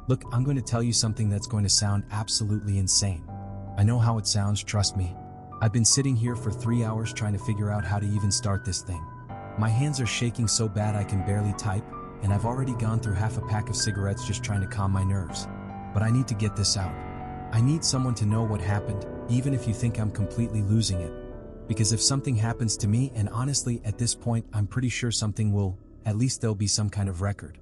Look, I'm going to tell you something that's going to sound absolutely insane. I know how it sounds, trust me. I've been sitting here for 3 hours trying to figure out how to even start this thing. My hands are shaking so bad I can barely type, and I've already gone through half a pack of cigarettes just trying to calm my nerves. But I need to get this out. I need someone to know what happened, even if you think I'm completely losing it. Because if something happens to me, and honestly, at this point, I'm pretty sure something will, at least there'll be some kind of record.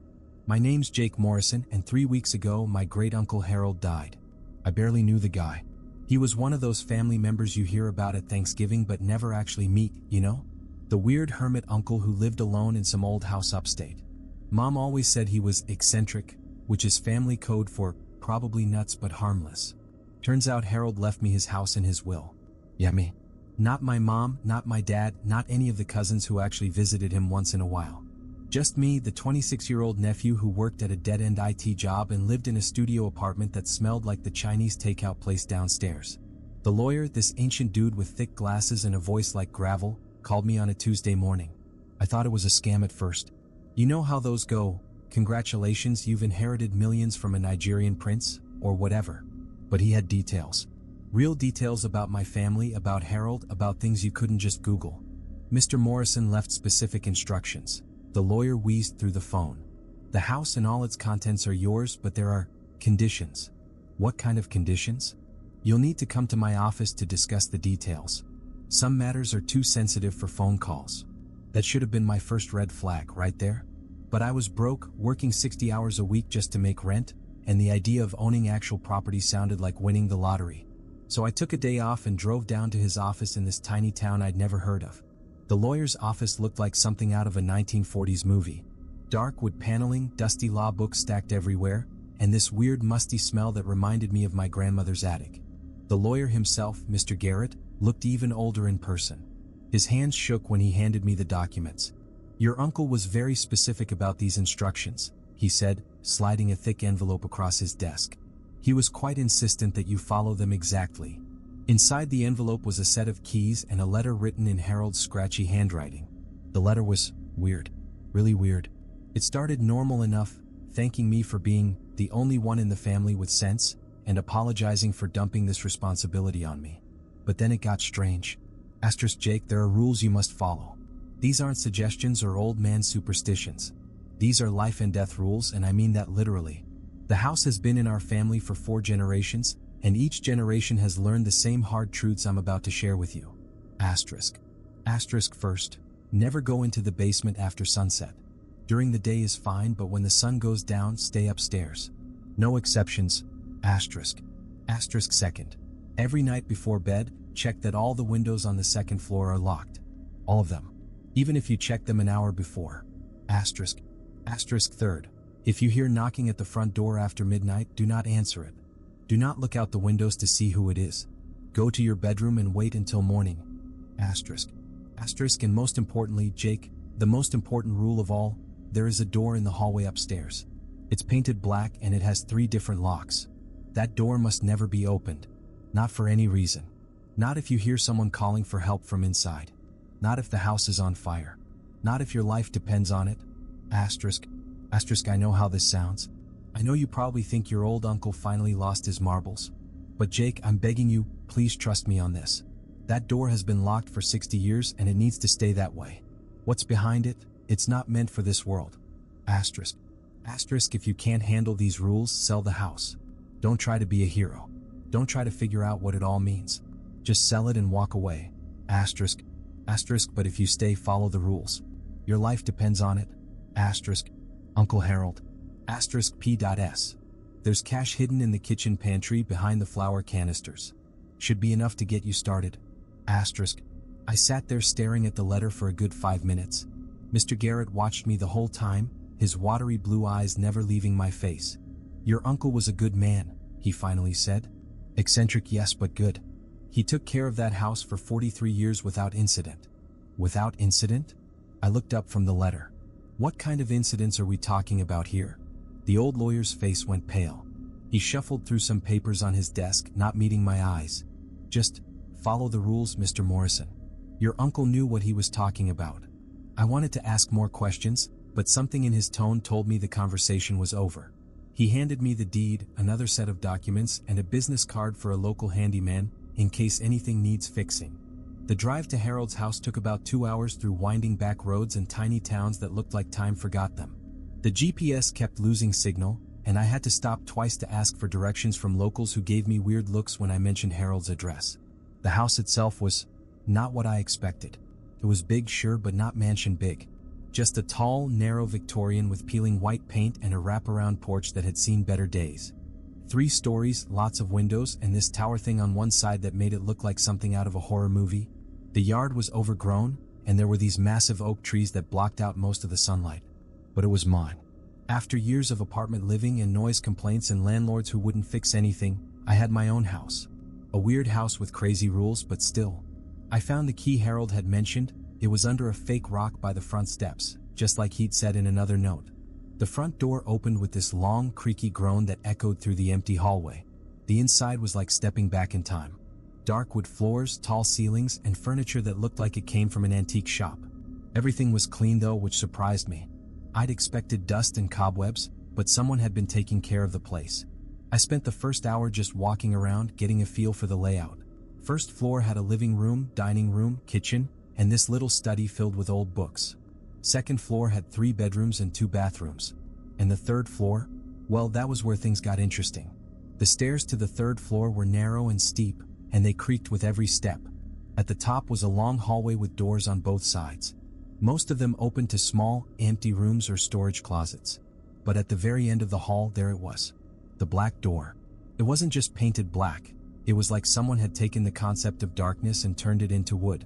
My name's Jake Morrison, and 3 weeks ago, my great-uncle Harold died. I barely knew the guy. He was one of those family members you hear about at Thanksgiving but never actually meet, you know? The weird hermit uncle who lived alone in some old house upstate. Mom always said he was eccentric, which is family code for probably nuts but harmless. Turns out Harold left me his house and his will. Yeah, me. Not my mom, not my dad, not any of the cousins who actually visited him once in a while. Just me, the 26-year-old nephew who worked at a dead-end IT job and lived in a studio apartment that smelled like the Chinese takeout place downstairs. The lawyer, this ancient dude with thick glasses and a voice like gravel, called me on a Tuesday morning. I thought it was a scam at first. You know how those go, congratulations, you've inherited millions from a Nigerian prince, or whatever. But he had details. Real details about my family, about Harold, about things you couldn't just Google. Mr. Morrison left specific instructions. The lawyer wheezed through the phone. The house and all its contents are yours, but there are conditions. What kind of conditions? You'll need to come to my office to discuss the details. Some matters are too sensitive for phone calls. That should have been my first red flag right there. But I was broke, working 60 hours a week just to make rent, and the idea of owning actual property sounded like winning the lottery. So I took a day off and drove down to his office in this tiny town I'd never heard of. The lawyer's office looked like something out of a 1940s movie. Dark wood paneling, dusty law books stacked everywhere, and this weird musty smell that reminded me of my grandmother's attic. The lawyer himself, Mr. Garrett, looked even older in person. His hands shook when he handed me the documents. Your uncle was very specific about these instructions, he said, sliding a thick envelope across his desk. He was quite insistent that you follow them exactly. Inside the envelope was a set of keys and a letter written in Harold's scratchy handwriting. The letter was weird, really weird. It started normal enough, thanking me for being the only one in the family with sense and apologizing for dumping this responsibility on me. But then it got strange. Asterisk Jake, there are rules you must follow. These aren't suggestions or old man superstitions. These are life and death rules, and I mean that literally. The house has been in our family for 4 generations, and each generation has learned the same hard truths I'm about to share with you. Asterisk. Asterisk first, never go into the basement after sunset. During the day is fine, but when the sun goes down, stay upstairs. No exceptions. Asterisk. Asterisk second. Every night before bed, check that all the windows on the second floor are locked. All of them. Even if you check them an hour before. Asterisk. Asterisk third. If you hear knocking at the front door after midnight, do not answer it. Do not look out the windows to see who it is. Go to your bedroom and wait until morning. Asterisk. Asterisk, and most importantly, Jake, the most important rule of all, there is a door in the hallway upstairs. It's painted black and it has 3 different locks. That door must never be opened. Not for any reason. Not if you hear someone calling for help from inside. Not if the house is on fire. Not if your life depends on it. Asterisk. Asterisk, I know how this sounds. I know you probably think your old uncle finally lost his marbles. But Jake, I'm begging you, please trust me on this. That door has been locked for 60 years and it needs to stay that way. What's behind it? It's not meant for this world. Asterisk. Asterisk, if you can't handle these rules, sell the house. Don't try to be a hero. Don't try to figure out what it all means. Just sell it and walk away. Asterisk. Asterisk, but if you stay, follow the rules. Your life depends on it. Asterisk. Uncle Harold. Asterisk P.S. There's cash hidden in the kitchen pantry behind the flour canisters. Should be enough to get you started. Asterisk. I sat there staring at the letter for a good 5 minutes. Mr. Garrett watched me the whole time, his watery blue eyes never leaving my face. Your uncle was a good man, he finally said. Eccentric, yes, but good. He took care of that house for 43 years without incident. Without incident? I looked up from the letter. What kind of incidents are we talking about here? The old lawyer's face went pale. He shuffled through some papers on his desk, not meeting my eyes. Just follow the rules, Mr. Morrison. Your uncle knew what he was talking about. I wanted to ask more questions, but something in his tone told me the conversation was over. He handed me the deed, another set of documents, and a business card for a local handyman, in case anything needs fixing. The drive to Harold's house took about 2 hours through winding back roads and tiny towns that looked like time forgot them. The GPS kept losing signal, and I had to stop twice to ask for directions from locals who gave me weird looks when I mentioned Harold's address. The house itself was not what I expected. It was big, sure, but not mansion big. Just a tall, narrow Victorian with peeling white paint and a wraparound porch that had seen better days. 3 stories, lots of windows, and this tower thing on one side that made it look like something out of a horror movie. The yard was overgrown, and there were these massive oak trees that blocked out most of the sunlight. But it was mine. After years of apartment living and noise complaints and landlords who wouldn't fix anything, I had my own house. A weird house with crazy rules, but still. I found the key Harold had mentioned. It was under a fake rock by the front steps, just like he'd said in another note. The front door opened with this long, creaky groan that echoed through the empty hallway. The inside was like stepping back in time. Dark wood floors, tall ceilings, and furniture that looked like it came from an antique shop. Everything was clean though, which surprised me. I'd expected dust and cobwebs, but someone had been taking care of the place. I spent the first hour just walking around, getting a feel for the layout. First floor had a living room, dining room, kitchen, and this little study filled with old books. Second floor had 3 bedrooms and 2 bathrooms. And the third floor, well, that was where things got interesting. The stairs to the third floor were narrow and steep, and they creaked with every step. At the top was a long hallway with doors on both sides. Most of them opened to small, empty rooms or storage closets. But at the very end of the hall, there it was. The black door. It wasn't just painted black. It was like someone had taken the concept of darkness and turned it into wood.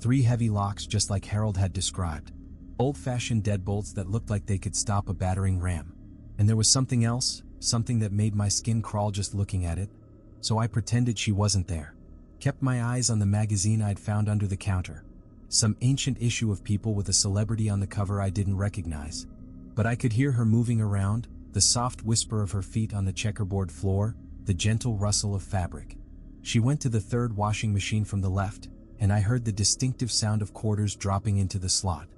3 heavy locks just like Harold had described. Old-fashioned deadbolts that looked like they could stop a battering ram. And there was something else, something that made my skin crawl just looking at it. So I pretended she wasn't there. Kept my eyes on the magazine I'd found under the counter. Some ancient issue of People with a celebrity on the cover I didn't recognize. But I could hear her moving around, the soft whisper of her feet on the checkerboard floor, the gentle rustle of fabric. She went to the third washing machine from the left, and I heard the distinctive sound of quarters dropping into the slot.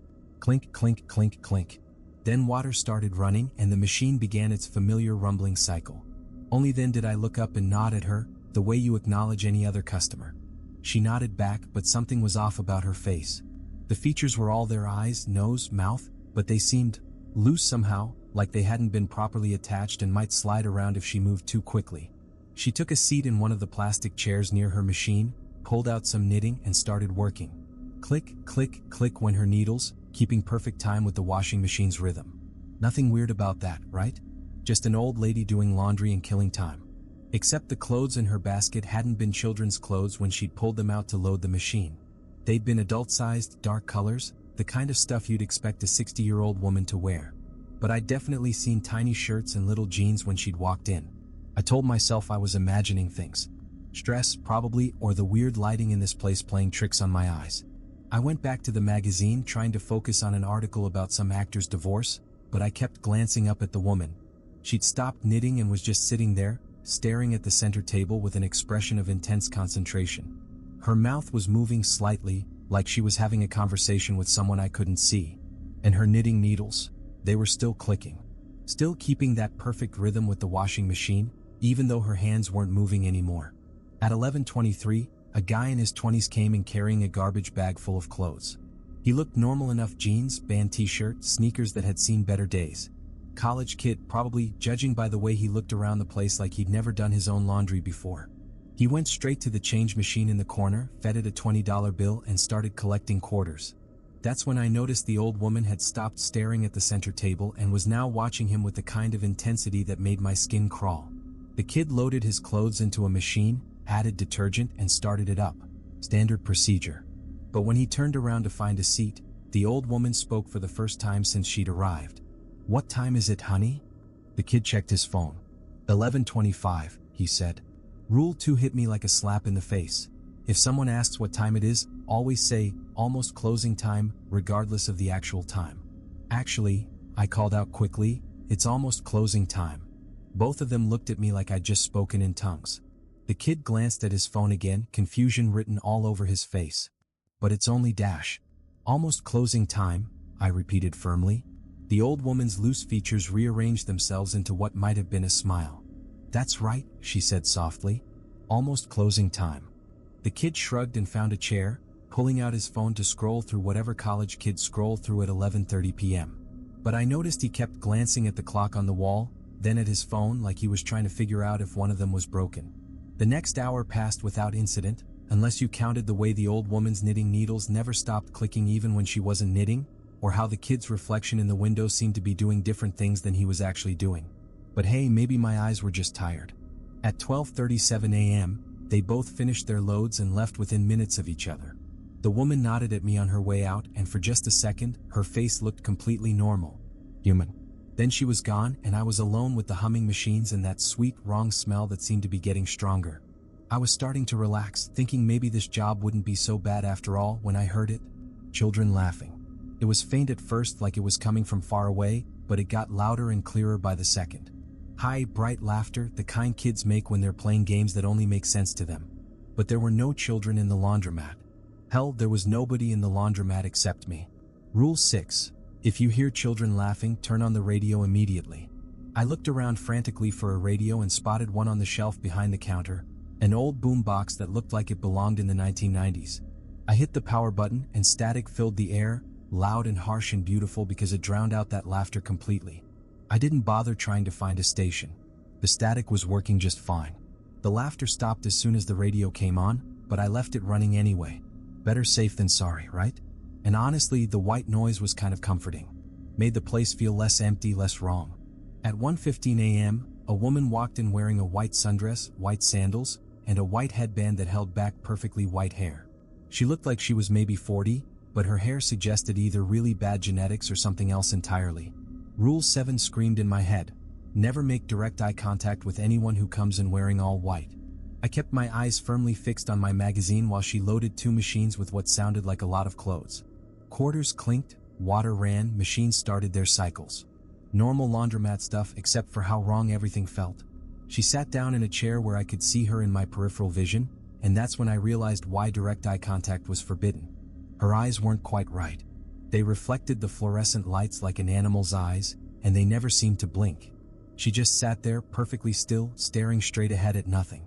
Clink, clink, clink, clink. Then water started running and the machine began its familiar rumbling cycle. Only then did I look up and nod at her, the way you acknowledge any other customer. She nodded back, but something was off about her face. The features were all there: eyes, nose, mouth, but they seemed loose somehow, like they hadn't been properly attached and might slide around if she moved too quickly. She took a seat in one of the plastic chairs near her machine, pulled out some knitting and started working. Click, click, click went her needles, keeping perfect time with the washing machine's rhythm. Nothing weird about that, right? Just an old lady doing laundry and killing time. Except the clothes in her basket hadn't been children's clothes when she'd pulled them out to load the machine. They'd been adult-sized, dark colors, the kind of stuff you'd expect a 60-year-old woman to wear. But I'd definitely seen tiny shirts and little jeans when she'd walked in. I told myself I was imagining things. Stress, probably, or the weird lighting in this place playing tricks on my eyes. I went back to the magazine trying to focus on an article about some actor's divorce, but I kept glancing up at the woman. She'd stopped knitting and was just sitting there, staring at the center table with an expression of intense concentration. Her mouth was moving slightly, like she was having a conversation with someone I couldn't see. And her knitting needles, they were still clicking. Still keeping that perfect rhythm with the washing machine, even though her hands weren't moving anymore. At 11:23, a guy in his 20s came in carrying a garbage bag full of clothes. He looked normal enough: jeans, band t-shirt, sneakers that had seen better days. College kid, probably, judging by the way he looked around the place like he'd never done his own laundry before. He went straight to the change machine in the corner, fed it a $20 bill, and started collecting quarters. That's when I noticed the old woman had stopped staring at the center table and was now watching him with the kind of intensity that made my skin crawl. The kid loaded his clothes into a machine, added detergent, and started it up. Standard procedure. But when he turned around to find a seat, the old woman spoke for the first time since she'd arrived. "What time is it, honey?" The kid checked his phone. 11:25, he said. Rule 2 hit me like a slap in the face. If someone asks what time it is, always say, "Almost closing time," regardless of the actual time. "Actually," I called out quickly, "it's almost closing time." Both of them looked at me like I'd just spoken in tongues. The kid glanced at his phone again, confusion written all over his face. "But it's only dash. Almost closing time," I repeated firmly. The old woman's loose features rearranged themselves into what might have been a smile. "That's right," she said softly. "Almost closing time." The kid shrugged and found a chair, pulling out his phone to scroll through whatever college kids scroll through at 11:30 p.m. But I noticed he kept glancing at the clock on the wall, then at his phone like he was trying to figure out if one of them was broken. The next hour passed without incident, unless you counted the way the old woman's knitting needles never stopped clicking even when she wasn't knitting, or how the kid's reflection in the window seemed to be doing different things than he was actually doing. But hey, maybe my eyes were just tired. At 12:37 a.m., they both finished their loads and left within minutes of each other. The woman nodded at me on her way out, and for just a second, her face looked completely normal. Human. Then she was gone, and I was alone with the humming machines and that sweet, wrong smell that seemed to be getting stronger. I was starting to relax, thinking maybe this job wouldn't be so bad after all, when I heard it. Children laughing. It was faint at first, like it was coming from far away, but it got louder and clearer by the second. High, bright laughter, the kind kids make when they're playing games that only make sense to them. But there were no children in the laundromat. Hell, there was nobody in the laundromat except me. Rule 6. If you hear children laughing, turn on the radio immediately. I looked around frantically for a radio and spotted one on the shelf behind the counter, an old boom box that looked like it belonged in the 1990s. I hit the power button and static filled the air, loud and harsh and beautiful because it drowned out that laughter completely. I didn't bother trying to find a station. The static was working just fine. The laughter stopped as soon as the radio came on, but I left it running anyway. Better safe than sorry, right? And honestly, the white noise was kind of comforting. Made the place feel less empty, less wrong. At 1:15 a.m., a woman walked in wearing a white sundress, white sandals, and a white headband that held back perfectly white hair. She looked like she was maybe 40, but her hair suggested either really bad genetics or something else entirely. Rule 7 screamed in my head. Never make direct eye contact with anyone who comes in wearing all white. I kept my eyes firmly fixed on my magazine while she loaded two machines with what sounded like a lot of clothes. Quarters clinked, water ran, machines started their cycles. Normal laundromat stuff except for how wrong everything felt. She sat down in a chair where I could see her in my peripheral vision, and that's when I realized why direct eye contact was forbidden. Her eyes weren't quite right. They reflected the fluorescent lights like an animal's eyes, and they never seemed to blink. She just sat there, perfectly still, staring straight ahead at nothing.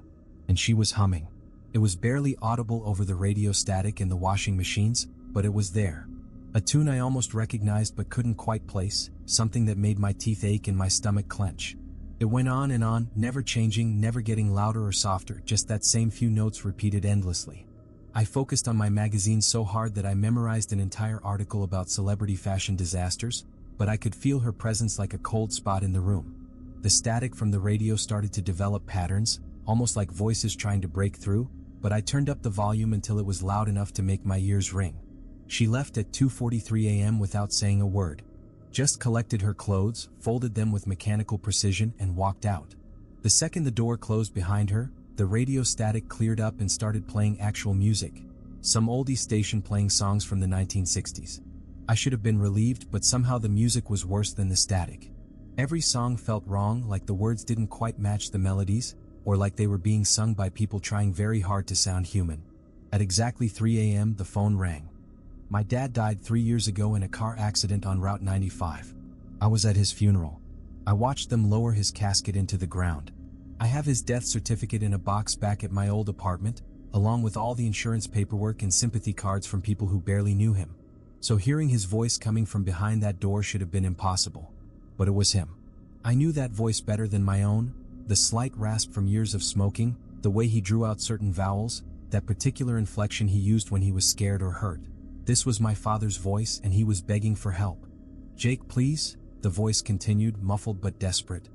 And she was humming. It was barely audible over the radio static in the washing machines, but it was there. A tune I almost recognized but couldn't quite place, something that made my teeth ache and my stomach clench. It went on, never changing, never getting louder or softer, just that same few notes repeated endlessly. I focused on my magazine so hard that I memorized an entire article about celebrity fashion disasters, but I could feel her presence like a cold spot in the room. The static from the radio started to develop patterns, almost like voices trying to break through, but I turned up the volume until it was loud enough to make my ears ring. She left at 2:43 a.m. without saying a word. Just collected her clothes, folded them with mechanical precision, and walked out. The second the door closed behind her, the radio static cleared up and started playing actual music. Some oldie station playing songs from the 1960s. I should have been relieved, but somehow the music was worse than the static. Every song felt wrong, like the words didn't quite match the melodies, or like they were being sung by people trying very hard to sound human. At exactly 3 a.m., the phone rang. My dad died 3 years ago in a car accident on Route 95. I was at his funeral. I watched them lower his casket into the ground. I have his death certificate in a box back at my old apartment, along with all the insurance paperwork and sympathy cards from people who barely knew him. So hearing his voice coming from behind that door should have been impossible. But it was him. I knew that voice better than my own, the slight rasp from years of smoking, the way he drew out certain vowels, that particular inflection he used when he was scared or hurt. This was my father's voice, and he was begging for help. "Jake, please," the voice continued, muffled but desperate.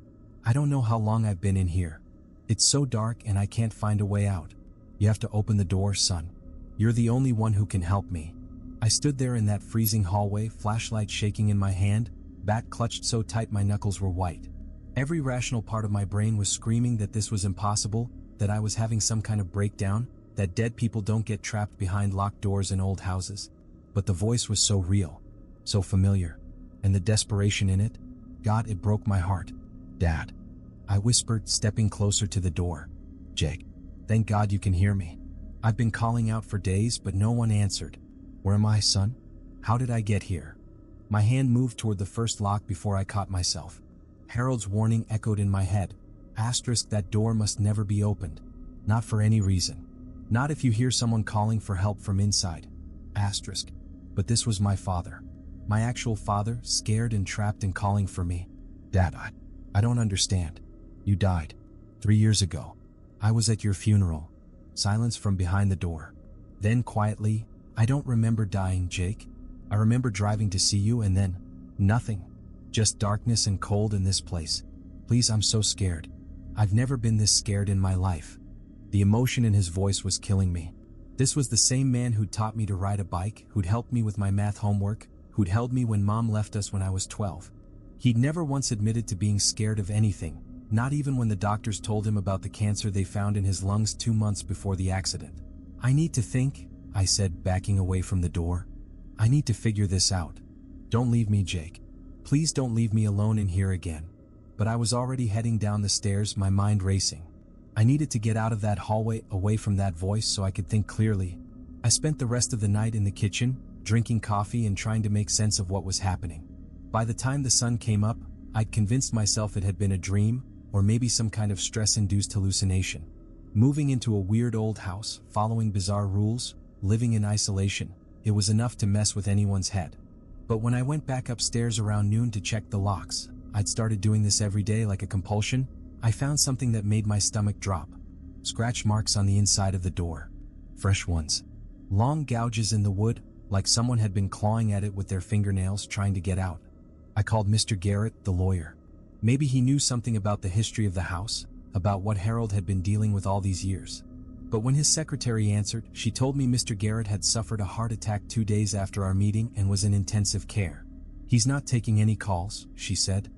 "I don't know how long I've been in here. It's so dark and I can't find a way out. You have to open the door, son. You're the only one who can help me." I stood there in that freezing hallway, flashlight shaking in my hand, bat clutched so tight my knuckles were white. Every rational part of my brain was screaming that this was impossible, that I was having some kind of breakdown, that dead people don't get trapped behind locked doors in old houses. But the voice was so real, so familiar, and the desperation in it, God, it broke my heart. "Dad," I whispered, stepping closer to the door. "Jake, thank God you can hear me. I've been calling out for days, but no one answered. Where am I, son? How did I get here?" My hand moved toward the first lock before I caught myself. Harold's warning echoed in my head. Asterisk, that door must never be opened. Not for any reason. Not if you hear someone calling for help from inside. Asterisk. But this was my father. My actual father, scared and trapped and calling for me. Dad, I don't understand. You died 3 years ago. I was at your funeral. Silence from behind the door. Then quietly, I don't remember dying, Jake. I remember driving to see you and then, nothing. Just darkness and cold in this place. Please, I'm so scared. I've never been this scared in my life. The emotion in his voice was killing me. This was the same man who'd taught me to ride a bike, who'd helped me with my math homework, who'd held me when Mom left us when I was 12. He'd never once admitted to being scared of anything, not even when the doctors told him about the cancer they found in his lungs 2 months before the accident. I need to think, I said, backing away from the door. I need to figure this out. Don't leave me, Jake. Please don't leave me alone in here again. But I was already heading down the stairs, my mind racing. I needed to get out of that hallway, away from that voice, so I could think clearly. I spent the rest of the night in the kitchen, drinking coffee and trying to make sense of what was happening. By the time the sun came up, I'd convinced myself it had been a dream, or maybe some kind of stress-induced hallucination. Moving into a weird old house, following bizarre rules, living in isolation, it was enough to mess with anyone's head. But when I went back upstairs around noon to check the locks, I'd started doing this every day like a compulsion, I found something that made my stomach drop. Scratch marks on the inside of the door. Fresh ones. Long gouges in the wood, like someone had been clawing at it with their fingernails trying to get out. I called Mr. Garrett, the lawyer. Maybe he knew something about the history of the house, about what Harold had been dealing with all these years. But when his secretary answered, she told me Mr. Garrett had suffered a heart attack 2 days after our meeting and was in intensive care. He's not taking any calls, she said.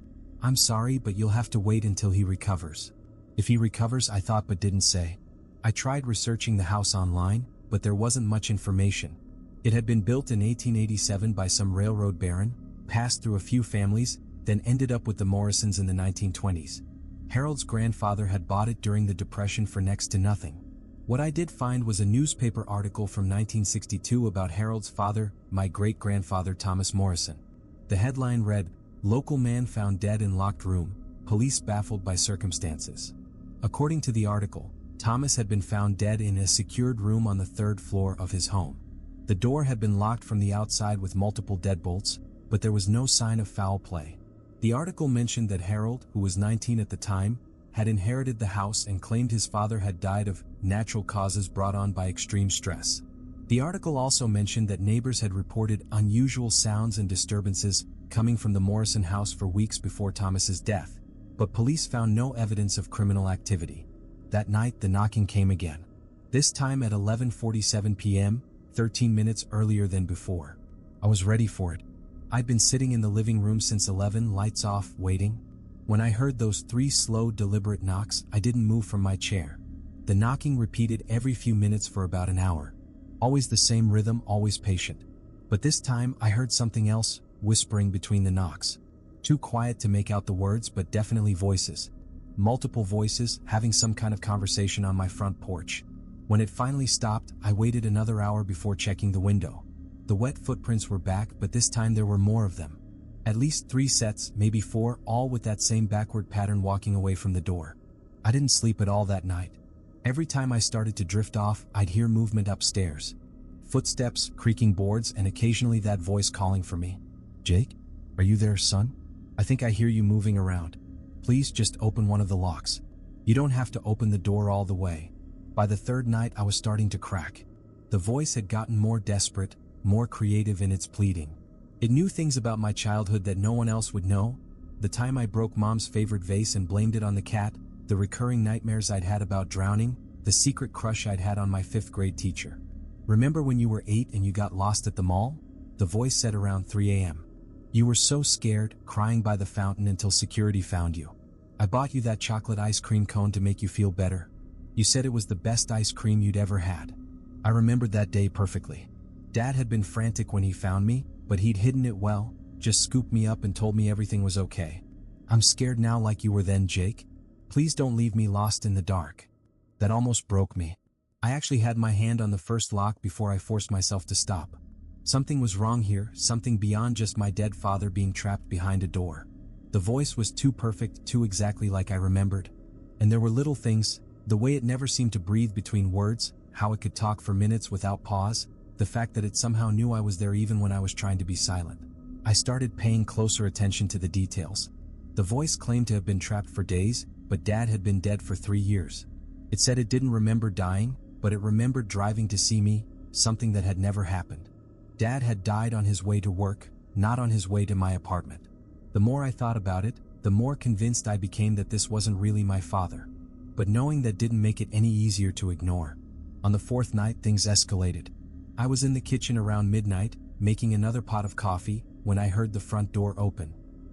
I'm sorry, but you'll have to wait until he recovers. If he recovers, I thought but didn't say. I tried researching the house online, but there wasn't much information. It had been built in 1887 by some railroad baron, passed through a few families, then ended up with the Morrisons in the 1920s. Harold's grandfather had bought it during the Depression for next to nothing. What I did find was a newspaper article from 1962 about Harold's father, my great-grandfather Thomas Morrison. The headline read, "Local man found dead in locked room, police baffled by circumstances." According to the article, Thomas had been found dead in a secured room on the 3rd floor of his home. The door had been locked from the outside with multiple deadbolts, but there was no sign of foul play. The article mentioned that Harold, who was 19 at the time, had inherited the house and claimed his father had died of natural causes brought on by extreme stress. The article also mentioned that neighbors had reported unusual sounds and disturbances coming from the Morrison house for weeks before Thomas's death, but police found no evidence of criminal activity. That night, the knocking came again. This time at 11:47 p.m., 13 minutes earlier than before. I was ready for it. I'd been sitting in the living room since 11, lights off, waiting. When I heard those 3 slow, deliberate knocks, I didn't move from my chair. The knocking repeated every few minutes for about an hour. Always the same rhythm, always patient. But this time, I heard something else, whispering between the knocks. Too quiet to make out the words, but definitely voices. Multiple voices, having some kind of conversation on my front porch. When it finally stopped, I waited another hour before checking the window. The wet footprints were back, but this time there were more of them. At least 3 sets, maybe 4, all with that same backward pattern walking away from the door. I didn't sleep at all that night. Every time I started to drift off, I'd hear movement upstairs. Footsteps, creaking boards, and occasionally that voice calling for me. "Jake? Are you there, son? I think I hear you moving around. Please just open one of the locks. You don't have to open the door all the way." By the 3rd night, I was starting to crack. The voice had gotten more desperate, more creative in its pleading. It knew things about my childhood that no one else would know. The time I broke Mom's favorite vase and blamed it on the cat, the recurring nightmares I'd had about drowning, the secret crush I'd had on my 5th grade teacher. "Remember when you were 8 and you got lost at the mall?" The voice said around 3 a.m. "You were so scared, crying by the fountain until security found you. I bought you that chocolate ice cream cone to make you feel better. You said it was the best ice cream you'd ever had." I remembered that day perfectly. Dad had been frantic when he found me, but he'd hidden it well, just scooped me up and told me everything was okay. "I'm scared now like you were then, Jake. Please don't leave me lost in the dark." That almost broke me. I actually had my hand on the first lock before I forced myself to stop. Something was wrong here, something beyond just my dead father being trapped behind a door. The voice was too perfect, too exactly like I remembered. And there were little things, the way it never seemed to breathe between words, how it could talk for minutes without pause, the fact that it somehow knew I was there even when I was trying to be silent. I started paying closer attention to the details. The voice claimed to have been trapped for days, but Dad had been dead for 3 years. It said it didn't remember dying, but it remembered driving to see me, something that had never happened. Dad had died on his way to work, not on his way to my apartment. The more I thought about it, the more convinced I became that this wasn't really my father. But knowing that didn't make it any easier to ignore. On the 4th night, things escalated. I was in the kitchen around midnight, making another pot of coffee, when I heard the front door open.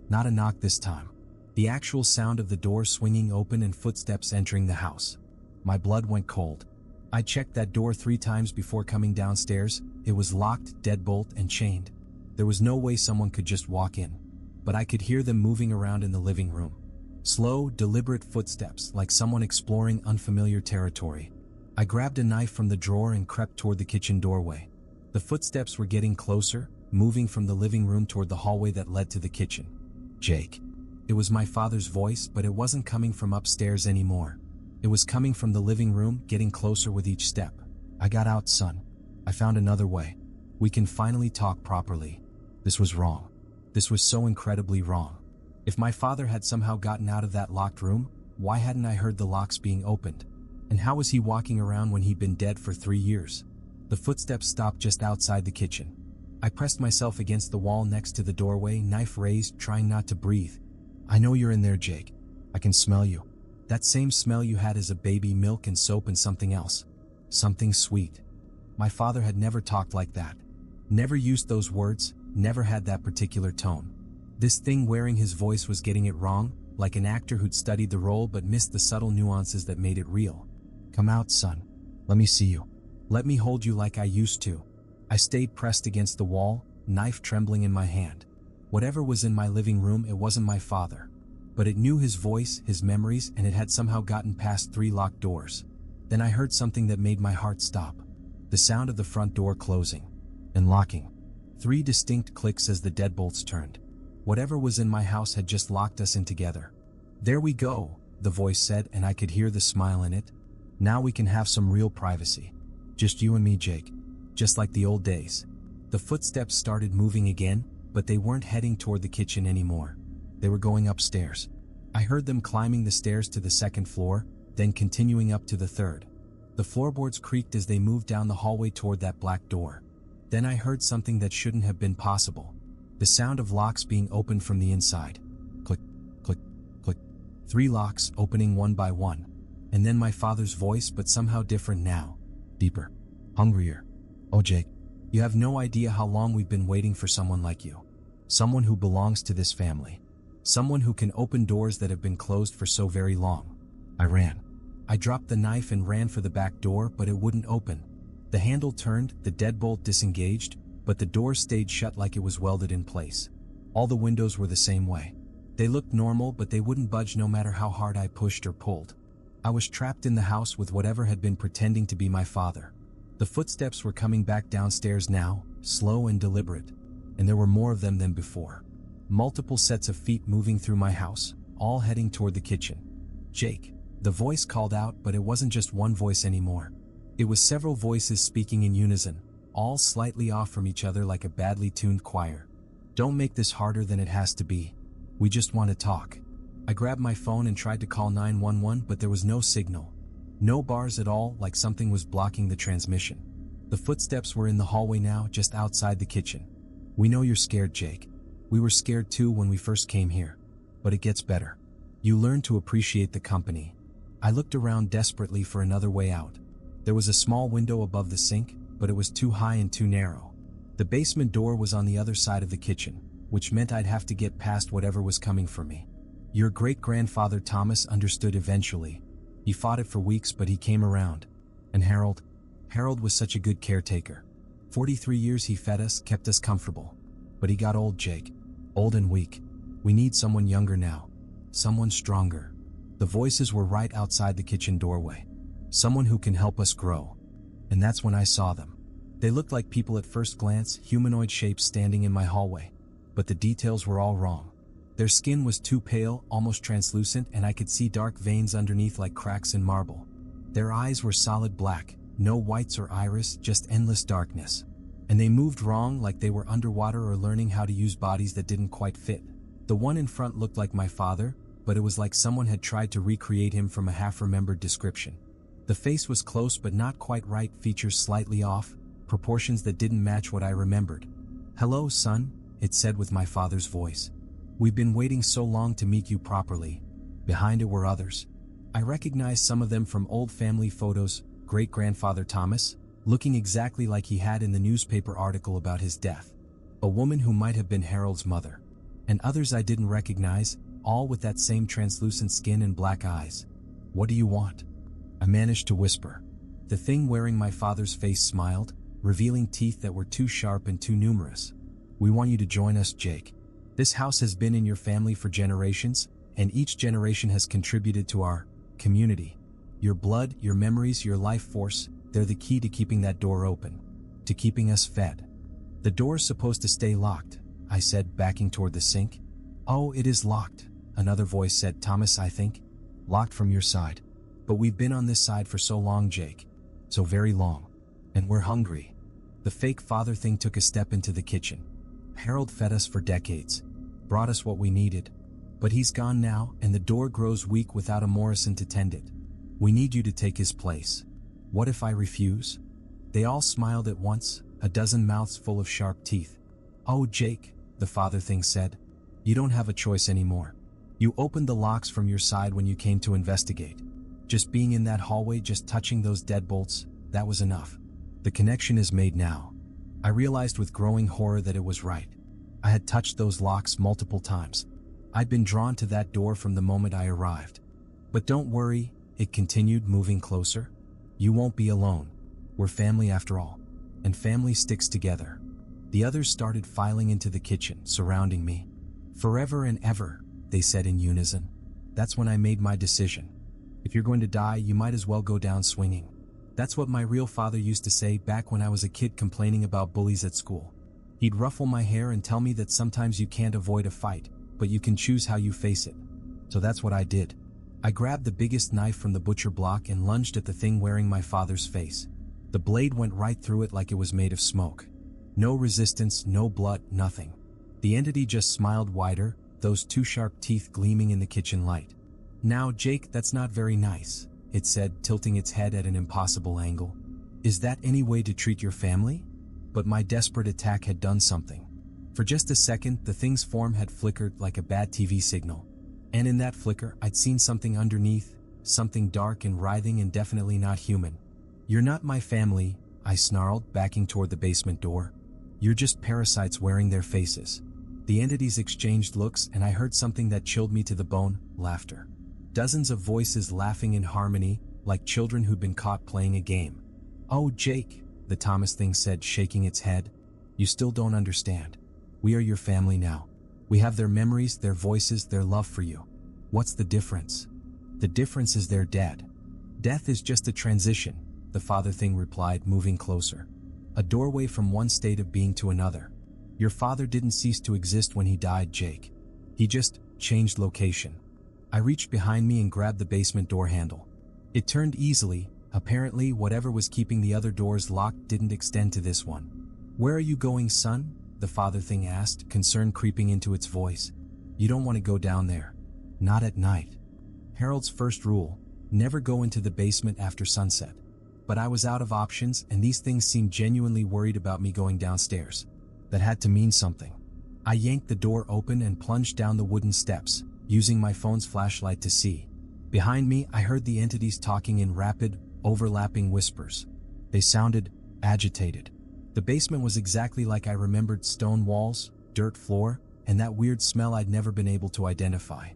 Not a knock this time. The actual sound of the door swinging open and footsteps entering the house. My blood went cold. I checked that door 3 times before coming downstairs. It was locked, deadbolt, and chained. There was no way someone could just walk in. But I could hear them moving around in the living room. Slow, deliberate footsteps, like someone exploring unfamiliar territory. I grabbed a knife from the drawer and crept toward the kitchen doorway. The footsteps were getting closer, moving from the living room toward the hallway that led to the kitchen. Jake. It was my father's voice, but it wasn't coming from upstairs anymore. It was coming from the living room, getting closer with each step. I got out, son. I found another way. We can finally talk properly. This was wrong. This was so incredibly wrong. If my father had somehow gotten out of that locked room, why hadn't I heard the locks being opened? And how was he walking around when he'd been dead for 3 years? The footsteps stopped just outside the kitchen. I pressed myself against the wall next to the doorway, knife raised, trying not to breathe. I know you're in there, Jake. I can smell you. That same smell you had as a baby, milk and soap and something else. Something sweet. My father had never talked like that. Never used those words, never had that particular tone. This thing wearing his voice was getting it wrong, like an actor who'd studied the role but missed the subtle nuances that made it real. Come out, son. Let me see you. Let me hold you like I used to. I stayed pressed against the wall, knife trembling in my hand. Whatever was in my living room, it wasn't my father. But it knew his voice, his memories, and it had somehow gotten past 3 locked doors. Then I heard something that made my heart stop. The sound of the front door closing and locking. 3 distinct clicks as the deadbolts turned. Whatever was in my house had just locked us in together. There we go, the voice said, and I could hear the smile in it. Now we can have some real privacy. Just you and me, Jake. Just like the old days. The footsteps started moving again, but they weren't heading toward the kitchen anymore. They were going upstairs. I heard them climbing the stairs to the 2nd floor, then continuing up to the 3rd. The floorboards creaked as they moved down the hallway toward that black door. Then I heard something that shouldn't have been possible. The sound of locks being opened from the inside. Click, click, click. 3 locks opening one by one. And then my father's voice, but somehow different now. Deeper. Hungrier. Oh, Jake, you have no idea how long we've been waiting for someone like you. Someone who belongs to this family. Someone who can open doors that have been closed for so very long. I ran. I dropped the knife and ran for the back door, but it wouldn't open. The handle turned, the deadbolt disengaged, but the door stayed shut like it was welded in place. All the windows were the same way. They looked normal, but they wouldn't budge no matter how hard I pushed or pulled. I was trapped in the house with whatever had been pretending to be my father. The footsteps were coming back downstairs now, slow and deliberate, and there were more of them than before. Multiple sets of feet moving through my house, all heading toward the kitchen. Jake. The voice called out, but it wasn't just one voice anymore. It was several voices speaking in unison, all slightly off from each other like a badly tuned choir. Don't make this harder than it has to be. We just want to talk. I grabbed my phone and tried to call 911, but there was no signal. No bars at all, like something was blocking the transmission. The footsteps were in the hallway now, just outside the kitchen. We know you're scared, Jake. We were scared too when we first came here. But it gets better. You learn to appreciate the company. I looked around desperately for another way out. There was a small window above the sink, but it was too high and too narrow. The basement door was on the other side of the kitchen, which meant I'd have to get past whatever was coming for me. Your great-grandfather Thomas understood eventually. He fought it for weeks, but he came around. And Harold was such a good caretaker. 43 years he fed us, kept us comfortable. But he got old, Jake. Old and weak. We need someone younger now. Someone stronger. The voices were right outside the kitchen doorway. Someone who can help us grow. And that's when I saw them. They looked like people at first glance, humanoid shapes standing in my hallway. But the details were all wrong. Their skin was too pale, almost translucent, and I could see dark veins underneath like cracks in marble. Their eyes were solid black, no whites or iris, just endless darkness. And they moved wrong, like they were underwater or learning how to use bodies that didn't quite fit. The one in front looked like my father, but it was like someone had tried to recreate him from a half-remembered description. The face was close but not quite right, features slightly off, proportions that didn't match what I remembered. "Hello, son," it said with my father's voice. "We've been waiting so long to meet you properly." Behind it were others. I recognized some of them from old family photos. Great-grandfather Thomas, looking exactly like he had in the newspaper article about his death. A woman who might have been Harold's mother. And others I didn't recognize, all with that same translucent skin and black eyes. "What do you want?" I managed to whisper. The thing wearing my father's face smiled, revealing teeth that were too sharp and too numerous. "We want you to join us, Jake. This house has been in your family for generations, and each generation has contributed to our community. Your blood, your memories, your life force, they're the key to keeping that door open, to keeping us fed." "The door's supposed to stay locked," I said, backing toward the sink. "Oh, it is locked," another voice said. "Thomas, I think. Locked from your side. But we've been on this side for so long, Jake. So very long. And we're hungry." The fake father thing took a step into the kitchen. "Harold fed us for decades, brought us what we needed. But he's gone now, and the door grows weak without a Morrison to tend it. We need you to take his place. What if I refuse?" They all smiled at once, a dozen mouths full of sharp teeth. "Oh, Jake," the father thing said, "you don't have a choice anymore. You opened the locks from your side when you came to investigate. Just being in that hallway, just touching those deadbolts, that was enough. The connection is made now." I realized with growing horror that it was right. I had touched those locks multiple times. I'd been drawn to that door from the moment I arrived. "But don't worry," it continued, moving closer. "You won't be alone. We're family after all. And family sticks together." The others started filing into the kitchen, surrounding me. "Forever and ever," they said in unison. That's when I made my decision. "If you're going to die, you might as well go down swinging." That's what my real father used to say back when I was a kid complaining about bullies at school. He'd ruffle my hair and tell me that sometimes you can't avoid a fight, but you can choose how you face it. So that's what I did. I grabbed the biggest knife from the butcher block and lunged at the thing wearing my father's face. The blade went right through it like it was made of smoke. No resistance, no blood, nothing. The entity just smiled wider, those two sharp teeth gleaming in the kitchen light. "Now, Jake, that's not very nice," it said, tilting its head at an impossible angle. "Is that any way to treat your family?" But my desperate attack had done something. For just a second, the thing's form had flickered like a bad TV signal. And in that flicker, I'd seen something underneath, something dark and writhing and definitely not human. "You're not my family," I snarled, backing toward the basement door. "You're just parasites wearing their faces." The entities exchanged looks, and I heard something that chilled me to the bone: laughter. Dozens of voices laughing in harmony, like children who'd been caught playing a game. "Oh, Jake," the Thomas thing said, shaking its head. "You still don't understand. We are your family now. We have their memories, their voices, their love for you. What's the difference?" "The difference is they're dead. Death is just a transition," the father thing replied, moving closer. "A doorway from one state of being to another. Your father didn't cease to exist when he died, Jake. He just changed location." I reached behind me and grabbed the basement door handle. It turned easily. Apparently, whatever was keeping the other doors locked didn't extend to this one. "Where are you going, son?" the father thing asked, concern creeping into its voice. "You don't want to go down there. Not at night. Harold's first rule: never go into the basement after sunset." But I was out of options, and these things seemed genuinely worried about me going downstairs. That had to mean something. I yanked the door open and plunged down the wooden steps, using my phone's flashlight to see. Behind me, I heard the entities talking in rapid, overlapping whispers. They sounded agitated. The basement was exactly like I remembered: stone walls, dirt floor, and that weird smell I'd never been able to identify.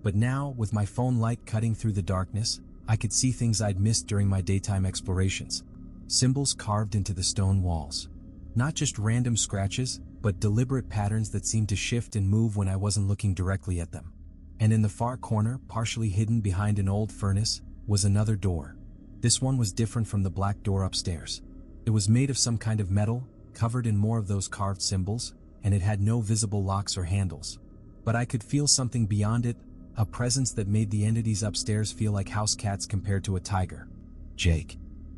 But now, with my phone light cutting through the darkness, I could see things I'd missed during my daytime explorations. Symbols carved into the stone walls. Not just random scratches, but deliberate patterns that seemed to shift and move when I wasn't looking directly at them. And in the far corner, partially hidden behind an old furnace, was another door. This one was different from the black door upstairs. It was made of some kind of metal, covered in more of those carved symbols, and it had no visible locks or handles. But I could feel something beyond it, a presence that made the entities upstairs feel like house cats compared to a tiger. "Jake."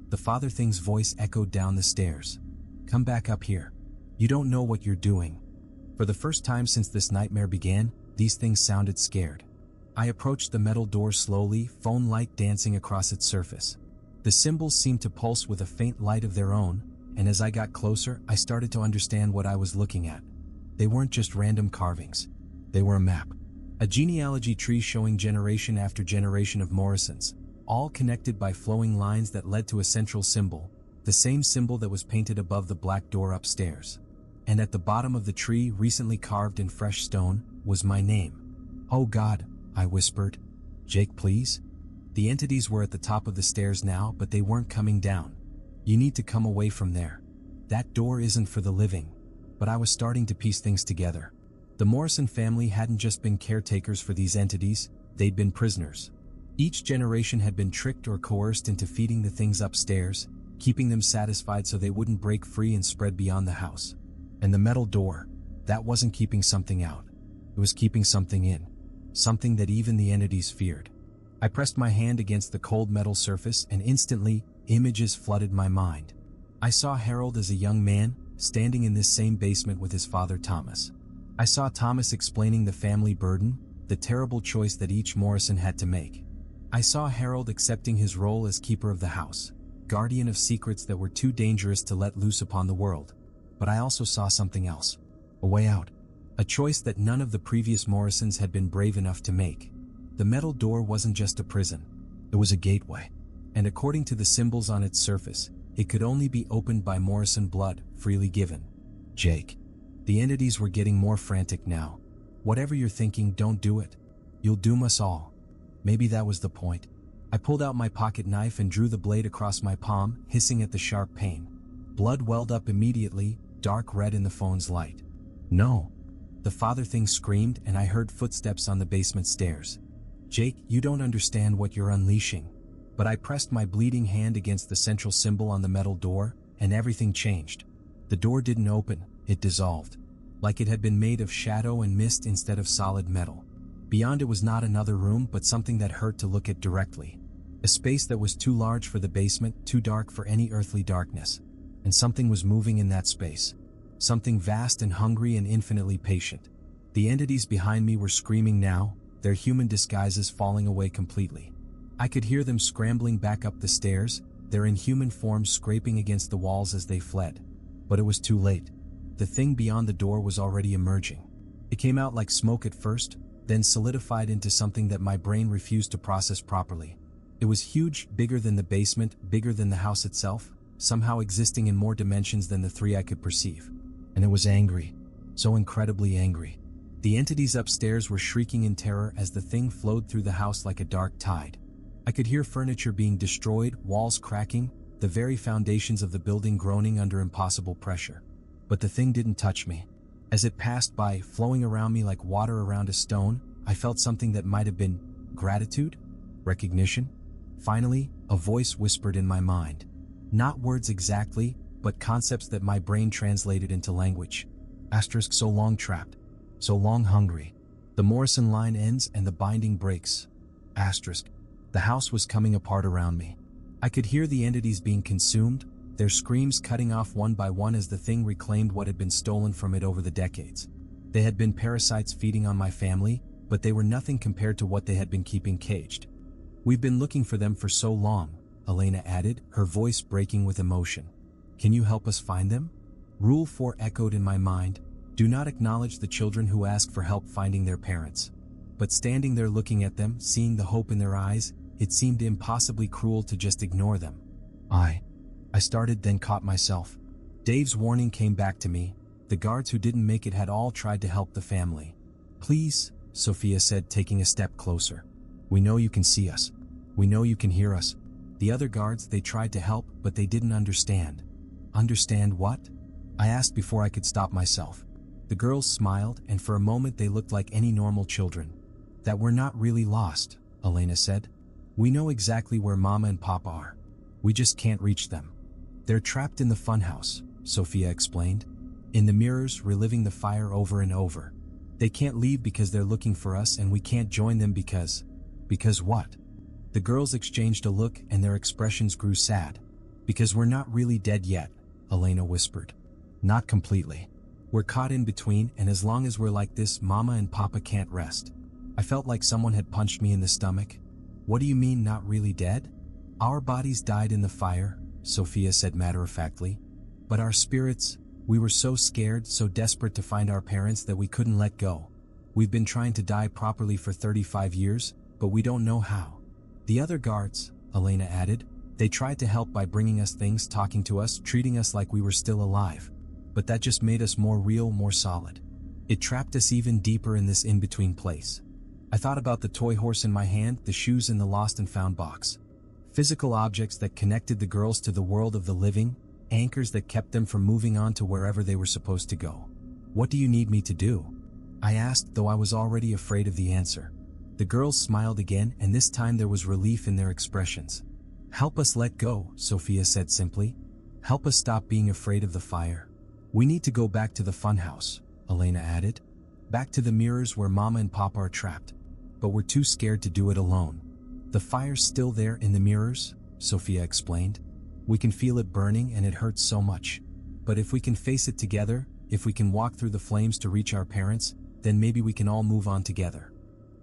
The father thing's voice echoed down the stairs. "Come back up here. You don't know what you're doing." For the first time since this nightmare began, these things sounded scared. I approached the metal door slowly, phone light dancing across its surface. The symbols seemed to pulse with a faint light of their own, and as I got closer, I started to understand what I was looking at. They weren't just random carvings. They were a map. A genealogy tree showing generation after generation of Morrisons, all connected by flowing lines that led to a central symbol, the same symbol that was painted above the black door upstairs. And at the bottom of the tree, recently carved in fresh stone, was my name. "Oh God," I whispered. "Jake, please?" The entities were at the top of the stairs now, but they weren't coming down. "You need to come away from there. That door isn't for the living." But I was starting to piece things together. The Morrison family hadn't just been caretakers for these entities, they'd been prisoners. Each generation had been tricked or coerced into feeding the things upstairs, keeping them satisfied so they wouldn't break free and spread beyond the house. And the metal door, that wasn't keeping something out. It was keeping something in. Something that even the entities feared. I pressed my hand against the cold metal surface and instantly, images flooded my mind. I saw Harold as a young man, standing in this same basement with his father Thomas. I saw Thomas explaining the family burden, the terrible choice that each Morrison had to make. I saw Harold accepting his role as keeper of the house, guardian of secrets that were too dangerous to let loose upon the world. But I also saw something else. A way out. A choice that none of the previous Morrisons had been brave enough to make. The metal door wasn't just a prison. It was a gateway. And according to the symbols on its surface, it could only be opened by Morrison blood, freely given. "Jake." The entities were getting more frantic now. "Whatever you're thinking, don't do it. You'll doom us all." Maybe that was the point. I pulled out my pocket knife and drew the blade across my palm, hissing at the sharp pain. Blood welled up immediately, dark red in the phone's light. "No." The father thing screamed, and I heard footsteps on the basement stairs. "Jake, you don't understand what you're unleashing." But I pressed my bleeding hand against the central symbol on the metal door, and everything changed. The door didn't open, it dissolved. Like it had been made of shadow and mist instead of solid metal. Beyond it was not another room, but something that hurt to look at directly. A space that was too large for the basement, too dark for any earthly darkness. And something was moving in that space. Something vast and hungry and infinitely patient. The entities behind me were screaming now, their human disguises falling away completely. I could hear them scrambling back up the stairs, their inhuman forms scraping against the walls as they fled. But it was too late. The thing beyond the door was already emerging. It came out like smoke at first, then solidified into something that my brain refused to process properly. It was huge, bigger than the basement, bigger than the house itself, somehow existing in more dimensions than the three I could perceive. And it was angry. So incredibly angry. The entities upstairs were shrieking in terror as the thing flowed through the house like a dark tide. I could hear furniture being destroyed, walls cracking, the very foundations of the building groaning under impossible pressure. But the thing didn't touch me. As it passed by, flowing around me like water around a stone, I felt something that might have been gratitude? Recognition? Finally, a voice whispered in my mind. Not words exactly, but concepts that my brain translated into language. Asterisk, so long trapped. So long hungry. The Morrison line ends and the binding breaks. Asterisk. The house was coming apart around me. I could hear the entities being consumed, their screams cutting off one by one as the thing reclaimed what had been stolen from it over the decades. They had been parasites feeding on my family, but they were nothing compared to what they had been keeping caged. "We've been looking for them for so long," Elena added, her voice breaking with emotion. "Can you help us find them?" Rule 4 echoed in my mind. Do not acknowledge the children who ask for help finding their parents. But standing there looking at them, seeing the hope in their eyes, it seemed impossibly cruel to just ignore them. I started, then caught myself. Dave's warning came back to me. The guards who didn't make it had all tried to help the family. "Please," Sophia said, taking a step closer. "We know you can see us. We know you can hear us." The other guards, they tried to help, but they didn't understand. Understand what? I asked before I could stop myself. The girls smiled, and for a moment they looked like any normal children. "That we're not really lost," Elena said. "We know exactly where Mama and Papa are. We just can't reach them." They're trapped in the funhouse, Sophia explained. In the mirrors, reliving the fire over and over. They can't leave because they're looking for us, and we can't join them because... Because what? The girls exchanged a look and their expressions grew sad. Because we're not really dead yet, Elena whispered. Not completely. We're caught in between, and as long as we're like this, Mama and Papa can't rest. I felt like someone had punched me in the stomach. What do you mean, not really dead? Our bodies died in the fire, Sophia said matter-of-factly. But our spirits, we were so scared, so desperate to find our parents that we couldn't let go. We've been trying to die properly for 35 years, but we don't know how. The other guards, Elena added, they tried to help by bringing us things, talking to us, treating us like we were still alive. But that just made us more real, more solid. It trapped us even deeper in this in-between place. I thought about the toy horse in my hand, the shoes in the lost and found box. Physical objects that connected the girls to the world of the living, anchors that kept them from moving on to wherever they were supposed to go. What do you need me to do? I asked, though I was already afraid of the answer. The girls smiled again, and this time there was relief in their expressions. Help us let go, Sophia said simply. Help us stop being afraid of the fire. We need to go back to the funhouse, Elena added. Back to the mirrors where Mama and Papa are trapped. But we're too scared to do it alone. The fire's still there in the mirrors, Sophia explained. We can feel it burning and it hurts so much. But if we can face it together, if we can walk through the flames to reach our parents, then maybe we can all move on together.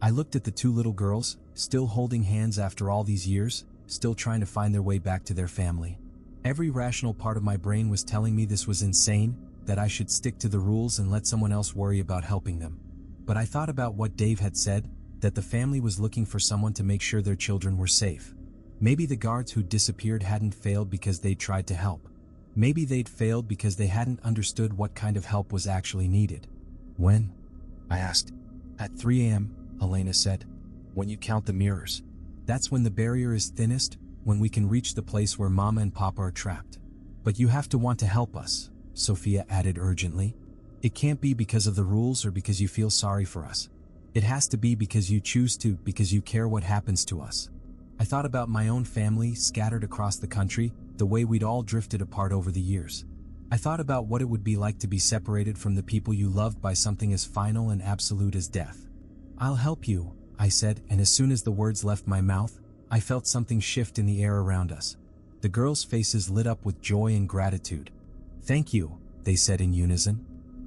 I looked at the two little girls, still holding hands after all these years, still trying to find their way back to their family. Every rational part of my brain was telling me this was insane, that I should stick to the rules and let someone else worry about helping them. But I thought about what Dave had said, that the family was looking for someone to make sure their children were safe. Maybe the guards who disappeared hadn't failed because they'd tried to help. Maybe they'd failed because they hadn't understood what kind of help was actually needed. When? I asked. At 3 a.m., Elena said. When you count the mirrors. That's when the barrier is thinnest, when we can reach the place where Mama and Papa are trapped. But you have to want to help us, Sophia added urgently. It can't be because of the rules or because you feel sorry for us. It has to be because you choose to, because you care what happens to us. I thought about my own family scattered across the country, the way we'd all drifted apart over the years. I thought about what it would be like to be separated from the people you loved by something as final and absolute as death. I'll help you, I said, and as soon as the words left my mouth, I felt something shift in the air around us. The girls' faces lit up with joy and gratitude. Thank you, they said in unison.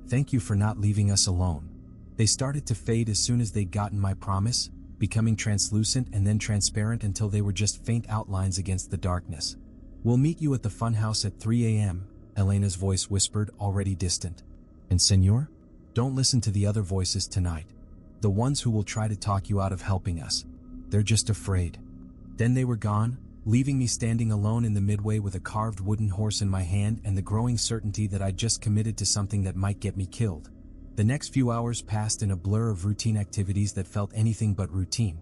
Thank you for not leaving us alone. They started to fade as soon as they'd gotten my promise, becoming translucent and then transparent until they were just faint outlines against the darkness. We'll meet you at the funhouse at 3 a.m., Elena's voice whispered, already distant. And Senor? Don't listen to the other voices tonight. The ones who will try to talk you out of helping us. They're just afraid. Then they were gone, leaving me standing alone in the midway with a carved wooden horse in my hand and the growing certainty that I'd just committed to something that might get me killed. The next few hours passed in a blur of routine activities that felt anything but routine.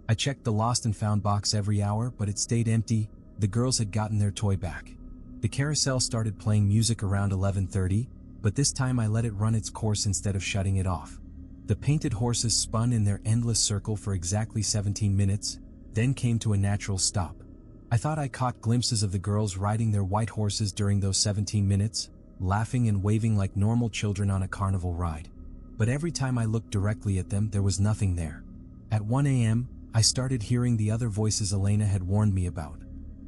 I checked the lost and found box every hour, but it stayed empty. The girls had gotten their toy back. The carousel started playing music around 11:30, but this time I let it run its course instead of shutting it off. The painted horses spun in their endless circle for exactly 17 minutes, then came to a natural stop. I thought I caught glimpses of the girls riding their white horses during those 17 minutes, laughing and waving like normal children on a carnival ride. But every time I looked directly at them, there was nothing there. At 1 a.m., I started hearing the other voices Elena had warned me about.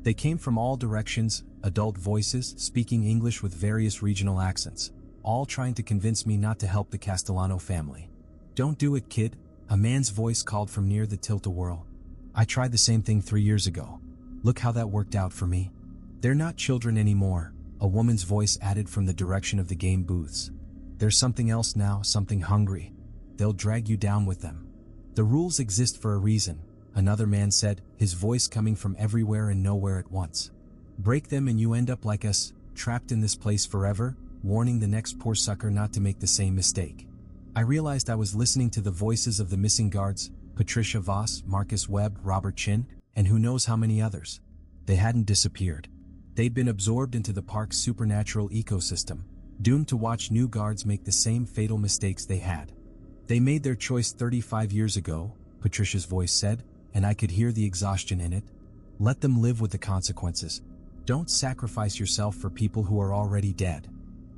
They came from all directions, adult voices, speaking English with various regional accents, all trying to convince me not to help the Castellano family. Don't do it, kid, a man's voice called from near the tilt-a-whirl. I tried the same thing 3 years ago. Look how that worked out for me. They're not children anymore, a woman's voice added from the direction of the game booths. There's something else now, something hungry. They'll drag you down with them. The rules exist for a reason, another man said, his voice coming from everywhere and nowhere at once. Break them and you end up like us, trapped in this place forever, warning the next poor sucker not to make the same mistake. I realized I was listening to the voices of the missing guards, Patricia Voss, Marcus Webb, Robert Chin, and who knows how many others. They hadn't disappeared. They'd been absorbed into the park's supernatural ecosystem, doomed to watch new guards make the same fatal mistakes they had. They made their choice 35 years ago, Patricia's voice said, and I could hear the exhaustion in it. Let them live with the consequences. Don't sacrifice yourself for people who are already dead.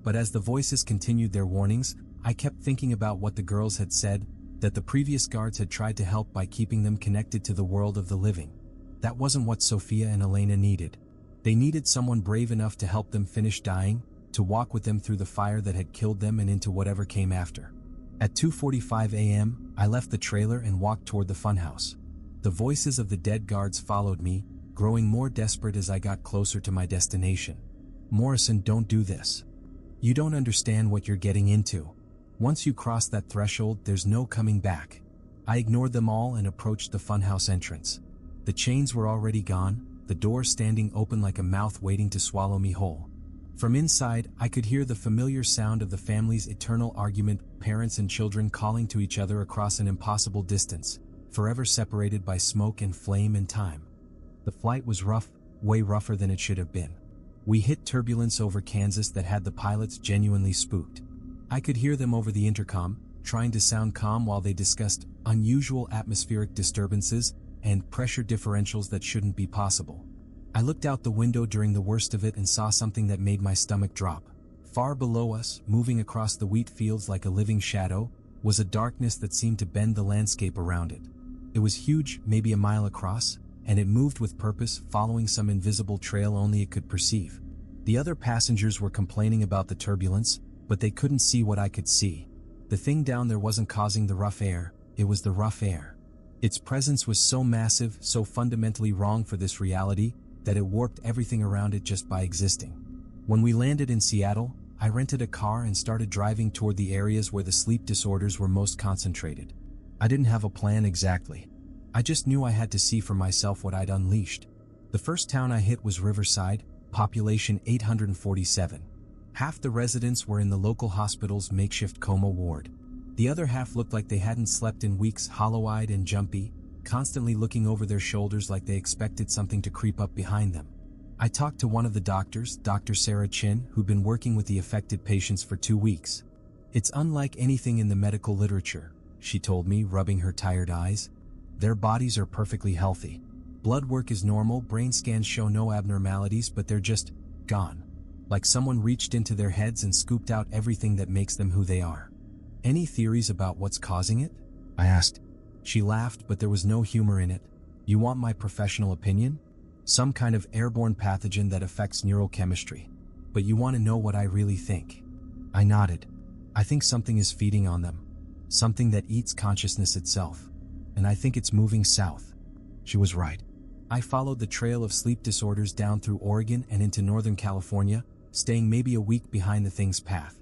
But as the voices continued their warnings, I kept thinking about what the girls had said, that the previous guards had tried to help by keeping them connected to the world of the living. That wasn't what Sophia and Elena needed. They needed someone brave enough to help them finish dying, to walk with them through the fire that had killed them and into whatever came after. At 2:45 a.m., I left the trailer and walked toward the funhouse. The voices of the dead guards followed me, growing more desperate as I got closer to my destination. Morrison, don't do this. You don't understand what you're getting into. Once you cross that threshold, there's no coming back. I ignored them all and approached the funhouse entrance. The chains were already gone, the door standing open like a mouth waiting to swallow me whole. From inside, I could hear the familiar sound of the family's eternal argument, parents and children calling to each other across an impossible distance, forever separated by smoke and flame and time. The flight was rough, way rougher than it should have been. We hit turbulence over Kansas that had the pilots genuinely spooked. I could hear them over the intercom, trying to sound calm while they discussed unusual atmospheric disturbances and pressure differentials that shouldn't be possible. I looked out the window during the worst of it and saw something that made my stomach drop. Far below us, moving across the wheat fields like a living shadow, was a darkness that seemed to bend the landscape around it. It was huge, maybe a mile across, and it moved with purpose, following some invisible trail only it could perceive. The other passengers were complaining about the turbulence, but they couldn't see what I could see. The thing down there wasn't causing the rough air, it was the rough air. Its presence was so massive, so fundamentally wrong for this reality, that it warped everything around it just by existing. When we landed in Seattle, I rented a car and started driving toward the areas where the sleep disorders were most concentrated. I didn't have a plan exactly. I just knew I had to see for myself what I'd unleashed. The first town I hit was Riverside, population 847. Half the residents were in the local hospital's makeshift coma ward. The other half looked like they hadn't slept in weeks, hollow-eyed and jumpy, constantly looking over their shoulders like they expected something to creep up behind them. I talked to one of the doctors, Dr. Sarah Chin, who'd been working with the affected patients for 2 weeks. It's unlike anything in the medical literature, she told me, rubbing her tired eyes. Their bodies are perfectly healthy. Blood work is normal, brain scans show no abnormalities, but they're just gone. Like someone reached into their heads and scooped out everything that makes them who they are. Any theories about what's causing it? I asked. She laughed, but there was no humor in it. You want my professional opinion? Some kind of airborne pathogen that affects neurochemistry. But you want to know what I really think? I nodded. I think something is feeding on them. Something that eats consciousness itself. And I think it's moving south. She was right. I followed the trail of sleep disorders down through Oregon and into Northern California, staying maybe a week behind the thing's path.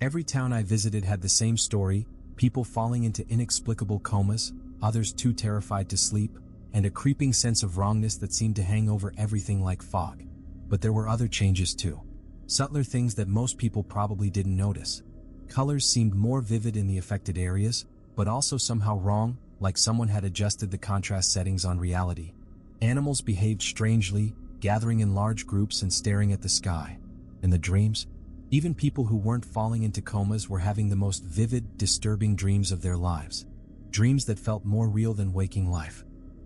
Every town I visited had the same story, people falling into inexplicable comas, others too terrified to sleep, and a creeping sense of wrongness that seemed to hang over everything like fog. But there were other changes too. Subtler things that most people probably didn't notice. Colors seemed more vivid in the affected areas, but also somehow wrong, like someone had adjusted the contrast settings on reality. Animals behaved strangely, gathering in large groups and staring at the sky. And the dreams? Even people who weren't falling into comas were having the most vivid, disturbing dreams of their lives. Dreams that felt more real than waking life.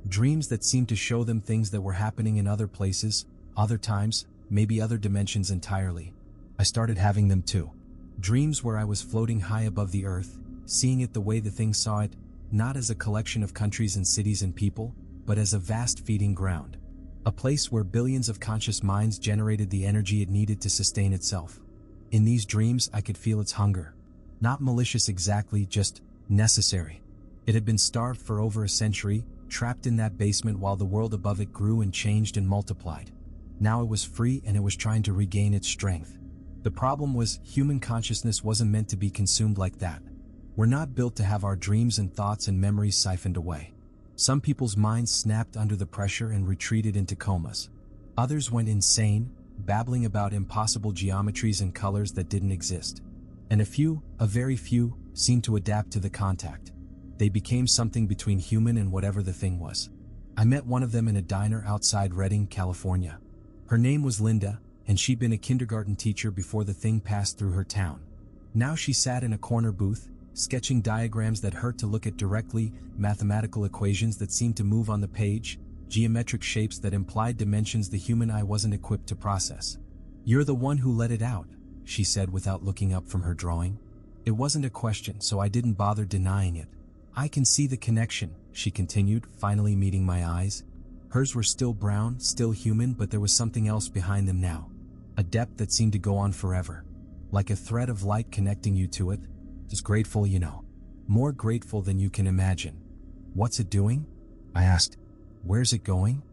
Dreams that seemed to show them things that were happening in other places, other times, maybe other dimensions entirely. I started having them too. Dreams where I was floating high above the earth, seeing it the way the thing saw it, not as a collection of countries and cities and people, but as a vast feeding ground. A place where billions of conscious minds generated the energy it needed to sustain itself. In these dreams, I could feel its hunger. Not malicious exactly, just necessary. It had been starved for over a century, trapped in that basement while the world above it grew and changed and multiplied. Now it was free and it was trying to regain its strength. The problem was, human consciousness wasn't meant to be consumed like that. We're not built to have our dreams and thoughts and memories siphoned away. Some people's minds snapped under the pressure and retreated into comas. Others went insane, babbling about impossible geometries and colors that didn't exist. And a very few, seemed to adapt to the contact. They became something between human and whatever the thing was. I met one of them in a diner outside Redding, California. Her name was Linda, and she'd been a kindergarten teacher before the thing passed through her town. Now she sat in a corner booth, sketching diagrams that hurt to look at directly, mathematical equations that seemed to move on the page, geometric shapes that implied dimensions the human eye wasn't equipped to process. "You're the one who let it out," she said without looking up from her drawing. It wasn't a question, so I didn't bother denying it. "I can see the connection," she continued, finally meeting my eyes. Hers were still brown, still human, but there was something else behind them now. A depth that seemed to go on forever. Like a thread of light connecting you to it. Just grateful, you know. More grateful than you can imagine. "What's it doing?" I asked. "Where's it going?"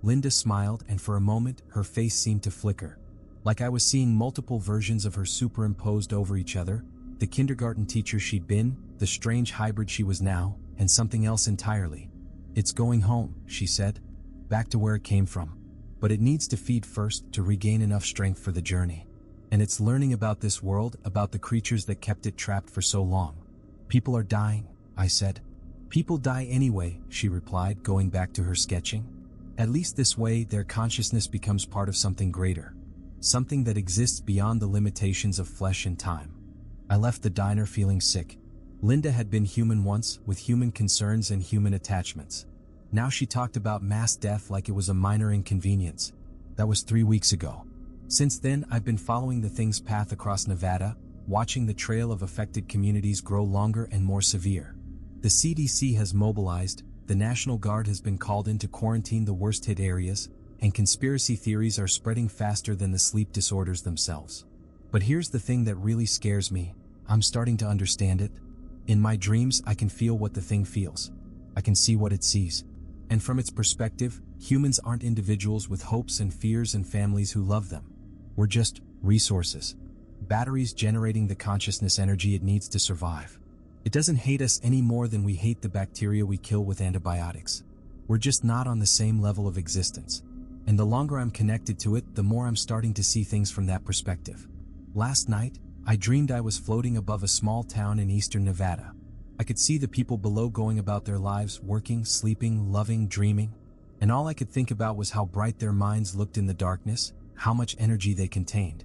Linda smiled, and for a moment, her face seemed to flicker. Like I was seeing multiple versions of her superimposed over each other. The kindergarten teacher she'd been, the strange hybrid she was now, and something else entirely. "It's going home," she said. "Back to where it came from. But it needs to feed first to regain enough strength for the journey. And it's learning about this world, about the creatures that kept it trapped for so long." "People are dying," I said. "People die anyway," she replied, going back to her sketching. "At least this way, their consciousness becomes part of something greater. Something that exists beyond the limitations of flesh and time." I left the diner feeling sick. Linda had been human once, with human concerns and human attachments. Now she talked about mass death like it was a minor inconvenience. That was 3 weeks ago. Since then, I've been following the thing's path across Nevada, watching the trail of affected communities grow longer and more severe. The CDC has mobilized, the National Guard has been called in to quarantine the worst-hit areas, and conspiracy theories are spreading faster than the sleep disorders themselves. But here's the thing that really scares me. I'm starting to understand it. In my dreams, I can feel what the thing feels. I can see what it sees. And from its perspective, humans aren't individuals with hopes and fears and families who love them. We're just resources. Batteries generating the consciousness energy it needs to survive. It doesn't hate us any more than we hate the bacteria we kill with antibiotics. We're just not on the same level of existence. And the longer I'm connected to it, the more I'm starting to see things from that perspective. Last night, I dreamed I was floating above a small town in eastern Nevada. I could see the people below going about their lives, working, sleeping, loving, dreaming. And all I could think about was how bright their minds looked in the darkness, how much energy they contained.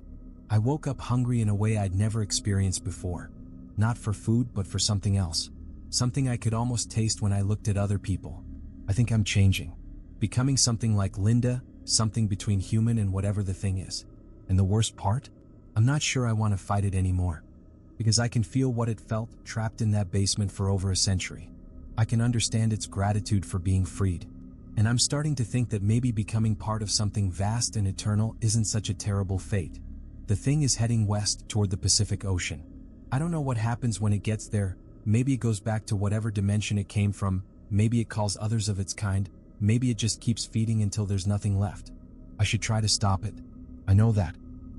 I woke up hungry in a way I'd never experienced before. Not for food, but for something else. Something I could almost taste when I looked at other people. I think I'm changing. Becoming something like Linda, something between human and whatever the thing is. And the worst part? I'm not sure I want to fight it anymore. Because I can feel what it felt, trapped in that basement for over a century. I can understand its gratitude for being freed. And I'm starting to think that maybe becoming part of something vast and eternal isn't such a terrible fate. The thing is heading west toward the Pacific Ocean. I don't know what happens when it gets there. Maybe it goes back to whatever dimension it came from. Maybe it calls others of its kind. Maybe it just keeps feeding until there's nothing left. I should try to stop it. I know that.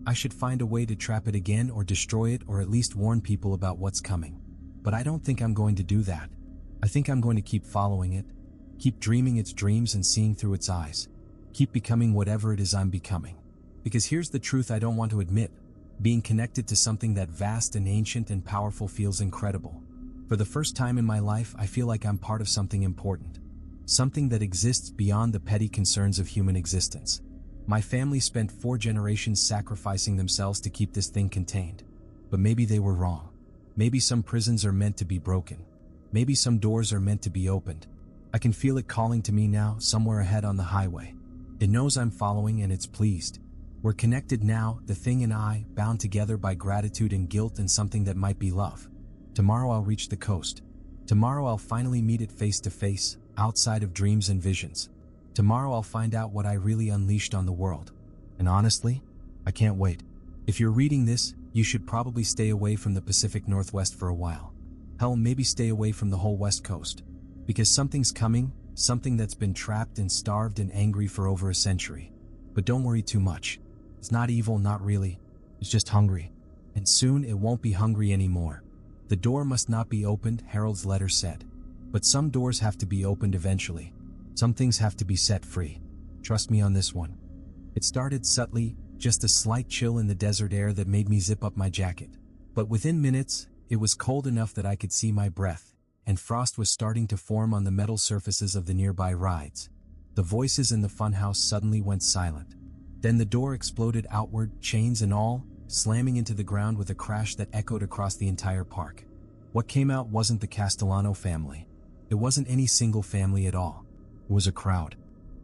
I should find a way to trap it again or destroy it, or at least warn people about what's coming. But I don't think I'm going to do that. I think I'm going to keep following it. Keep dreaming its dreams and seeing through its eyes. Keep becoming whatever it is I'm becoming. Because here's the truth I don't want to admit. Being connected to something that vast and ancient and powerful feels incredible. For the first time in my life, I feel like I'm part of something important. Something that exists beyond the petty concerns of human existence. My family spent 4 generations sacrificing themselves to keep this thing contained. But maybe they were wrong. Maybe some prisons are meant to be broken. Maybe some doors are meant to be opened. I can feel it calling to me now, somewhere ahead on the highway. It knows I'm following and it's pleased. We're connected now, the thing and I, bound together by gratitude and guilt and something that might be love. Tomorrow I'll reach the coast. Tomorrow I'll finally meet it face to face, outside of dreams and visions. Tomorrow I'll find out what I really unleashed on the world. And honestly, I can't wait. If you're reading this, you should probably stay away from the Pacific Northwest for a while. Hell, maybe stay away from the whole West Coast. Because something's coming, something that's been trapped and starved and angry for over a century. But don't worry too much. It's not evil, not really. It's just hungry. And soon it won't be hungry anymore. The door must not be opened, Harold's letter said. But some doors have to be opened eventually. Some things have to be set free. Trust me on this one. It started subtly, just a slight chill in the desert air that made me zip up my jacket. But within minutes, it was cold enough that I could see my breath, and frost was starting to form on the metal surfaces of the nearby rides. The voices in the funhouse suddenly went silent. Then the door exploded outward, chains and all, slamming into the ground with a crash that echoed across the entire park. What came out wasn't the Castellano family. It wasn't any single family at all. It was a crowd.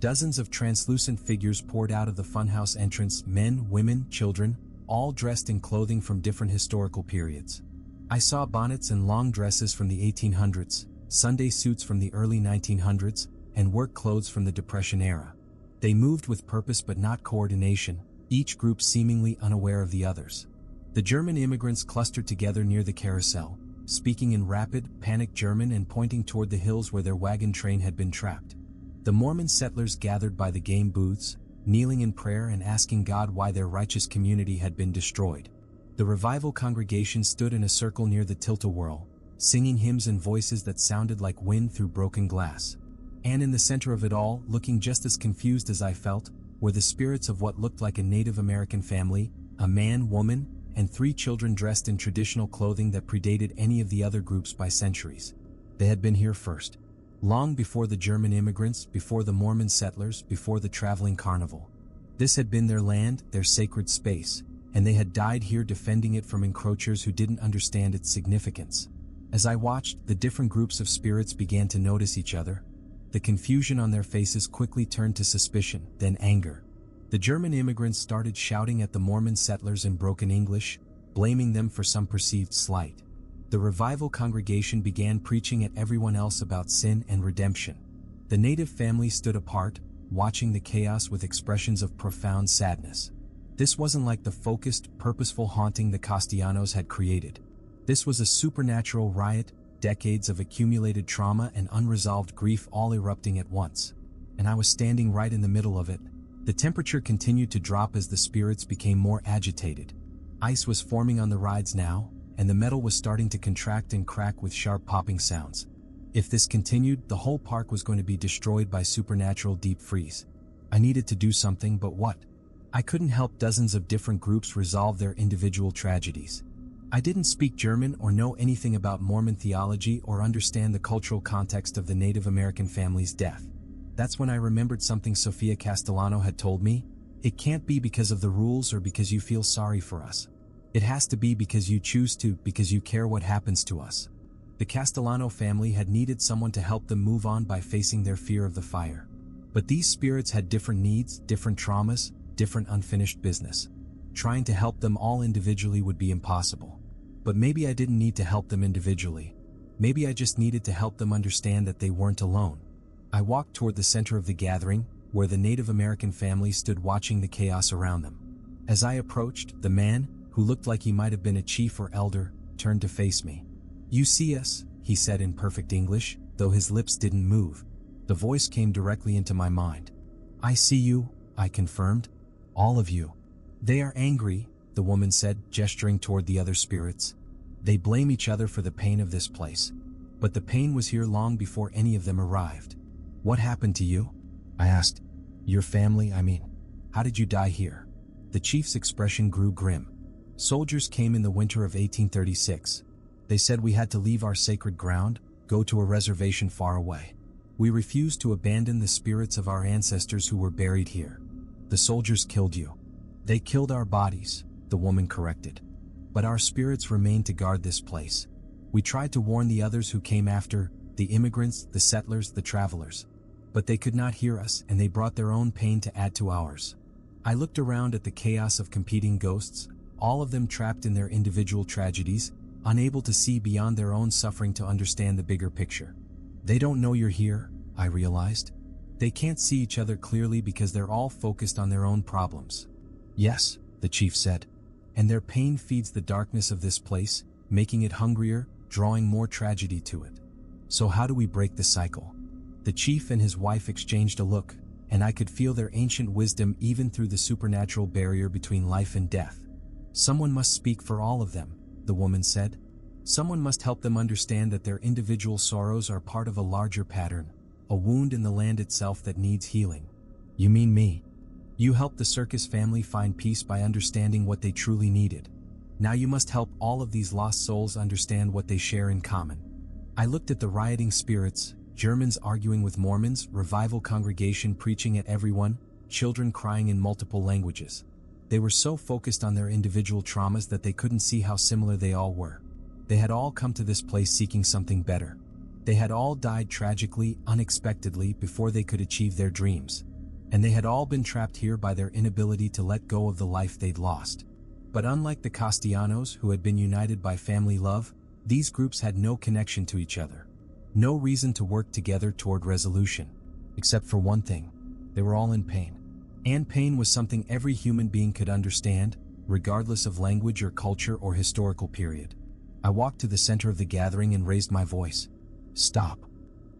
Dozens of translucent figures poured out of the funhouse entrance, men, women, children, all dressed in clothing from different historical periods. I saw bonnets and long dresses from the 1800s, Sunday suits from the early 1900s, and work clothes from the Depression era. They moved with purpose but not coordination, each group seemingly unaware of the others. The German immigrants clustered together near the carousel, speaking in rapid, panicked German and pointing toward the hills where their wagon train had been trapped. The Mormon settlers gathered by the game booths, kneeling in prayer and asking God why their righteous community had been destroyed. The revival congregation stood in a circle near the tilt-a-whirl, singing hymns in voices that sounded like wind through broken glass. And in the center of it all, looking just as confused as I felt, were the spirits of what looked like a Native American family, a man, woman, and 3 children dressed in traditional clothing that predated any of the other groups by centuries. They had been here first. Long before the German immigrants, before the Mormon settlers, before the traveling carnival. This had been their land, their sacred space, and they had died here defending it from encroachers who didn't understand its significance. As I watched, the different groups of spirits began to notice each other. The confusion on their faces quickly turned to suspicion, then anger. The German immigrants started shouting at the Mormon settlers in broken English, blaming them for some perceived slight. The revival congregation began preaching at everyone else about sin and redemption. The native family stood apart, watching the chaos with expressions of profound sadness. This wasn't like the focused, purposeful haunting the Castellanos had created. This was a supernatural riot, decades of accumulated trauma and unresolved grief all erupting at once. And I was standing right in the middle of it. The temperature continued to drop as the spirits became more agitated. Ice was forming on the rides now, and the metal was starting to contract and crack with sharp popping sounds. If this continued, the whole park was going to be destroyed by supernatural deep freeze. I needed to do something, but what? I couldn't help dozens of different groups resolve their individual tragedies. I didn't speak German or know anything about Mormon theology or understand the cultural context of the Native American family's death. That's when I remembered something Sofia Castellano had told me. It can't be because of the rules or because you feel sorry for us. It has to be because you choose to, because you care what happens to us. The Castellano family had needed someone to help them move on by facing their fear of the fire. But these spirits had different needs, different traumas, different unfinished business. Trying to help them all individually would be impossible. But maybe I didn't need to help them individually. Maybe I just needed to help them understand that they weren't alone. I walked toward the center of the gathering, where the Native American family stood watching the chaos around them. As I approached, the man, who looked like he might have been a chief or elder, turned to face me. "You see us," he said in perfect English, though his lips didn't move. The voice came directly into my mind. "I see you," I confirmed. "All of you." "They are angry," the woman said, gesturing toward the other spirits. "They blame each other for the pain of this place. But the pain was here long before any of them arrived." "What happened to you?" I asked. "Your family, I mean. How did you die here?" The chief's expression grew grim. "Soldiers came in the winter of 1836. They said we had to leave our sacred ground, go to a reservation far away. We refused to abandon the spirits of our ancestors who were buried here. The soldiers killed you." "They killed our bodies," the woman corrected. "But our spirits remained to guard this place. We tried to warn the others who came after, the immigrants, the settlers, the travelers. But they could not hear us, and they brought their own pain to add to ours." I looked around at the chaos of competing ghosts, all of them trapped in their individual tragedies, unable to see beyond their own suffering to understand the bigger picture. "They don't know you're here," I realized. "They can't see each other clearly because they're all focused on their own problems." "Yes," the chief said. "And their pain feeds the darkness of this place, making it hungrier, drawing more tragedy to it. So how do we break the cycle?" The chief and his wife exchanged a look, and I could feel their ancient wisdom even through the supernatural barrier between life and death. "Someone must speak for all of them," the woman said. "Someone must help them understand that their individual sorrows are part of a larger pattern, a wound in the land itself that needs healing." "You mean me? You helped the circus family find peace by understanding what they truly needed. Now you must help all of these lost souls understand what they share in common." I looked at the rioting spirits, Germans arguing with Mormons, revival congregation preaching at everyone, children crying in multiple languages. They were so focused on their individual traumas that they couldn't see how similar they all were. They had all come to this place seeking something better. They had all died tragically, unexpectedly, before they could achieve their dreams. and they had all been trapped here by their inability to let go of the life they'd lost. But unlike the Castellanos, who had been united by family love, these groups had no connection to each other. No reason to work together toward resolution. Except for one thing. They were all in pain. And pain was something every human being could understand, regardless of language or culture or historical period. I walked to the center of the gathering and raised my voice. Stop.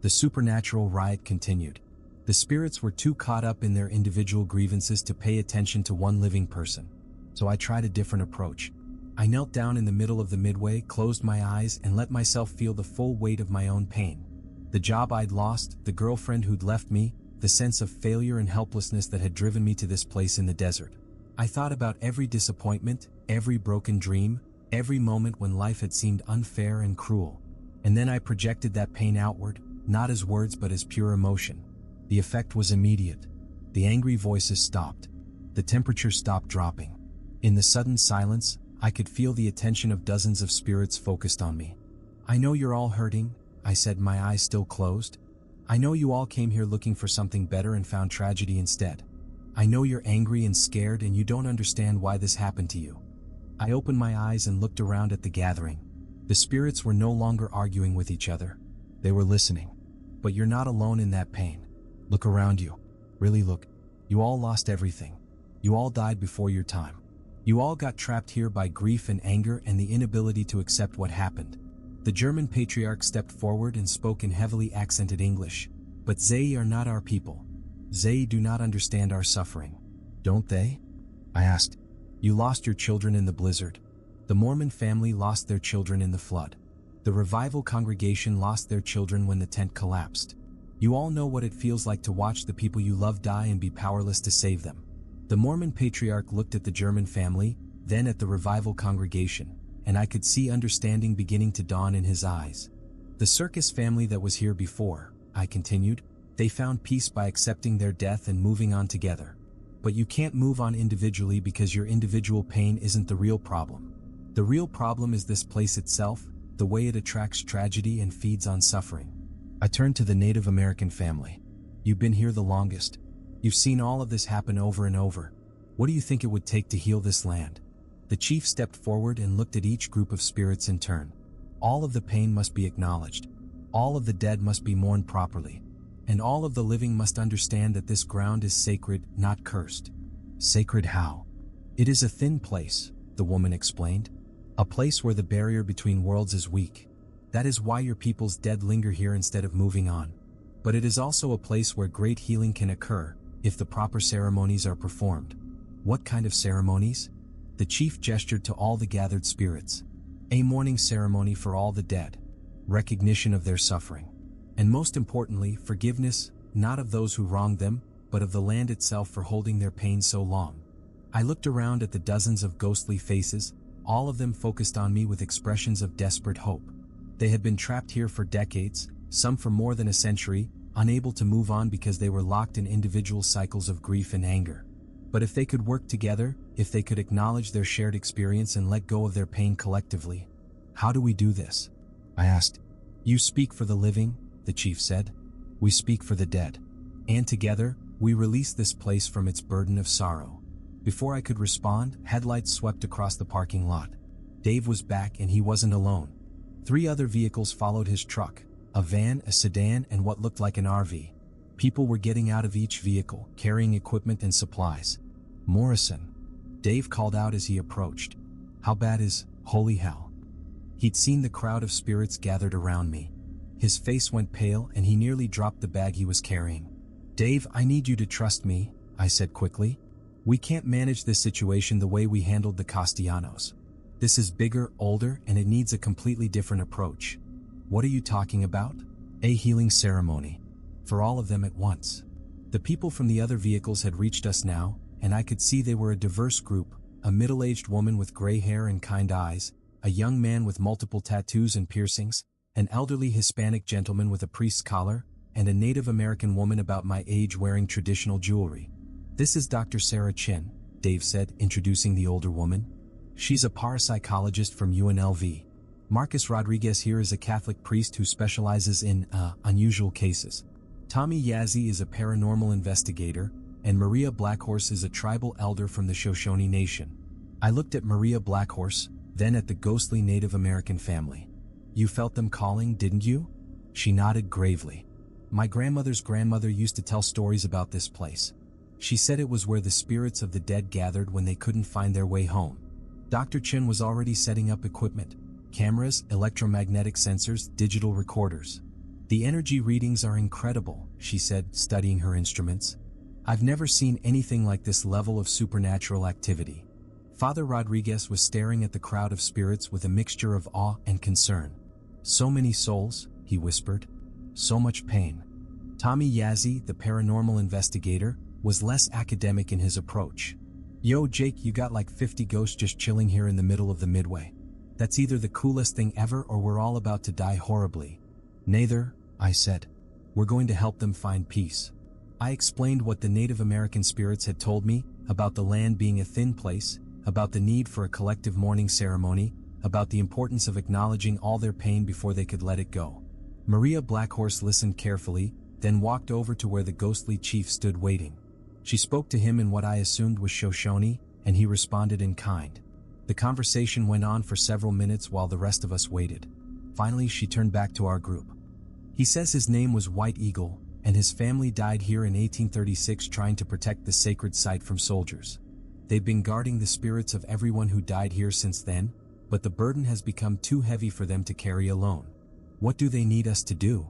The supernatural riot continued. The spirits were too caught up in their individual grievances to pay attention to one living person. So I tried a different approach. I knelt down in the middle of the midway, closed my eyes, and let myself feel the full weight of my own pain. The job I'd lost, the girlfriend who'd left me, the sense of failure and helplessness that had driven me to this place in the desert. I thought about every disappointment, every broken dream, every moment when life had seemed unfair and cruel. And then I projected that pain outward, not as words but as pure emotion. The effect was immediate. The angry voices stopped. The temperature stopped dropping. In the sudden silence, I could feel the attention of dozens of spirits focused on me. I know you're all hurting, I said, my eyes still closed. I know you all came here looking for something better and found tragedy instead. I know you're angry and scared and you don't understand why this happened to you. I opened my eyes and looked around at the gathering. The spirits were no longer arguing with each other. They were listening. But you're not alone in that pain. Look around you. Really look. You all lost everything. You all died before your time. You all got trapped here by grief and anger and the inability to accept what happened. The German patriarch stepped forward and spoke in heavily accented English. But they are not our people. They do not understand our suffering. Don't they? I asked. You lost your children in the blizzard. The Mormon family lost their children in the flood. The revival congregation lost their children when the tent collapsed. You all know what it feels like to watch the people you love die and be powerless to save them. The Mormon patriarch looked at the German family, then at the revival congregation, and I could see understanding beginning to dawn in his eyes. The circus family that was here before, I continued, they found peace by accepting their death and moving on together. But you can't move on individually because your individual pain isn't the real problem. The real problem is this place itself, the way it attracts tragedy and feeds on suffering. I turned to the Native American family. You've been here the longest. You've seen all of this happen over and over. What do you think it would take to heal this land? The chief stepped forward and looked at each group of spirits in turn. All of the pain must be acknowledged. All of the dead must be mourned properly. And all of the living must understand that this ground is sacred, not cursed. Sacred how? It is a thin place, the woman explained. A place where the barrier between worlds is weak. That is why your people's dead linger here instead of moving on. But it is also a place where great healing can occur, if the proper ceremonies are performed. What kind of ceremonies? The chief gestured to all the gathered spirits. A mourning ceremony for all the dead. Recognition of their suffering. And most importantly, forgiveness, not of those who wronged them, but of the land itself for holding their pain so long. I looked around at the dozens of ghostly faces, all of them focused on me with expressions of desperate hope. They had been trapped here for decades, some for more than a century, unable to move on because they were locked in individual cycles of grief and anger. But if they could work together, if they could acknowledge their shared experience and let go of their pain collectively. How do we do this? I asked. You speak for the living, the chief said. We speak for the dead. And together, we release this place from its burden of sorrow. Before I could respond, headlights swept across the parking lot. Dave was back and he wasn't alone. 3 other vehicles followed his truck, a van, a sedan, and what looked like an RV. People were getting out of each vehicle, carrying equipment and supplies. Morrison, Dave called out as he approached. How bad is, holy hell? He'd seen the crowd of spirits gathered around me. His face went pale and he nearly dropped the bag he was carrying. Dave, I need you to trust me, I said quickly. We can't manage this situation the way we handled the Castellanos. This is bigger, older, and it needs a completely different approach. What are you talking about? A healing ceremony. For all of them at once. The people from the other vehicles had reached us now, and I could see they were a diverse group, a middle-aged woman with gray hair and kind eyes, a young man with multiple tattoos and piercings, an elderly Hispanic gentleman with a priest's collar, and a Native American woman about my age wearing traditional jewelry. This is Dr. Sarah Chin, Dave said, introducing the older woman. She's a parapsychologist from UNLV. Marcus Rodriguez here is a Catholic priest who specializes in, unusual cases. Tommy Yazzie is a paranormal investigator. and Maria Blackhorse is a tribal elder from the Shoshone Nation. I looked at Maria Blackhorse, then at the ghostly Native American family. You felt them calling, didn't you? She nodded gravely. My grandmother's grandmother used to tell stories about this place. She said it was where the spirits of the dead gathered when they couldn't find their way home. Dr. Chen was already setting up equipment: cameras, electromagnetic sensors, digital recorders. The energy readings are incredible, she said, studying her instruments. I've never seen anything like this level of supernatural activity. Father Rodriguez was staring at the crowd of spirits with a mixture of awe and concern. So many souls, he whispered. So much pain. Tommy Yazzie, the paranormal investigator, was less academic in his approach. Yo, Jake, you got like 50 ghosts just chilling here in the middle of the Midway. That's either the coolest thing ever or we're all about to die horribly. Neither, I said. We're going to help them find peace. I explained what the Native American spirits had told me about the land being a thin place, about the need for a collective mourning ceremony, about the importance of acknowledging all their pain before they could let it go. Maria Blackhorse listened carefully, then walked over to where the ghostly chief stood waiting. She spoke to him in what I assumed was Shoshone, and he responded in kind. The conversation went on for several minutes while the rest of us waited. Finally, she turned back to our group. He says his name was White Eagle, and his family died here in 1836 trying to protect the sacred site from soldiers. They've been guarding the spirits of everyone who died here since then, but the burden has become too heavy for them to carry alone. What do they need us to do?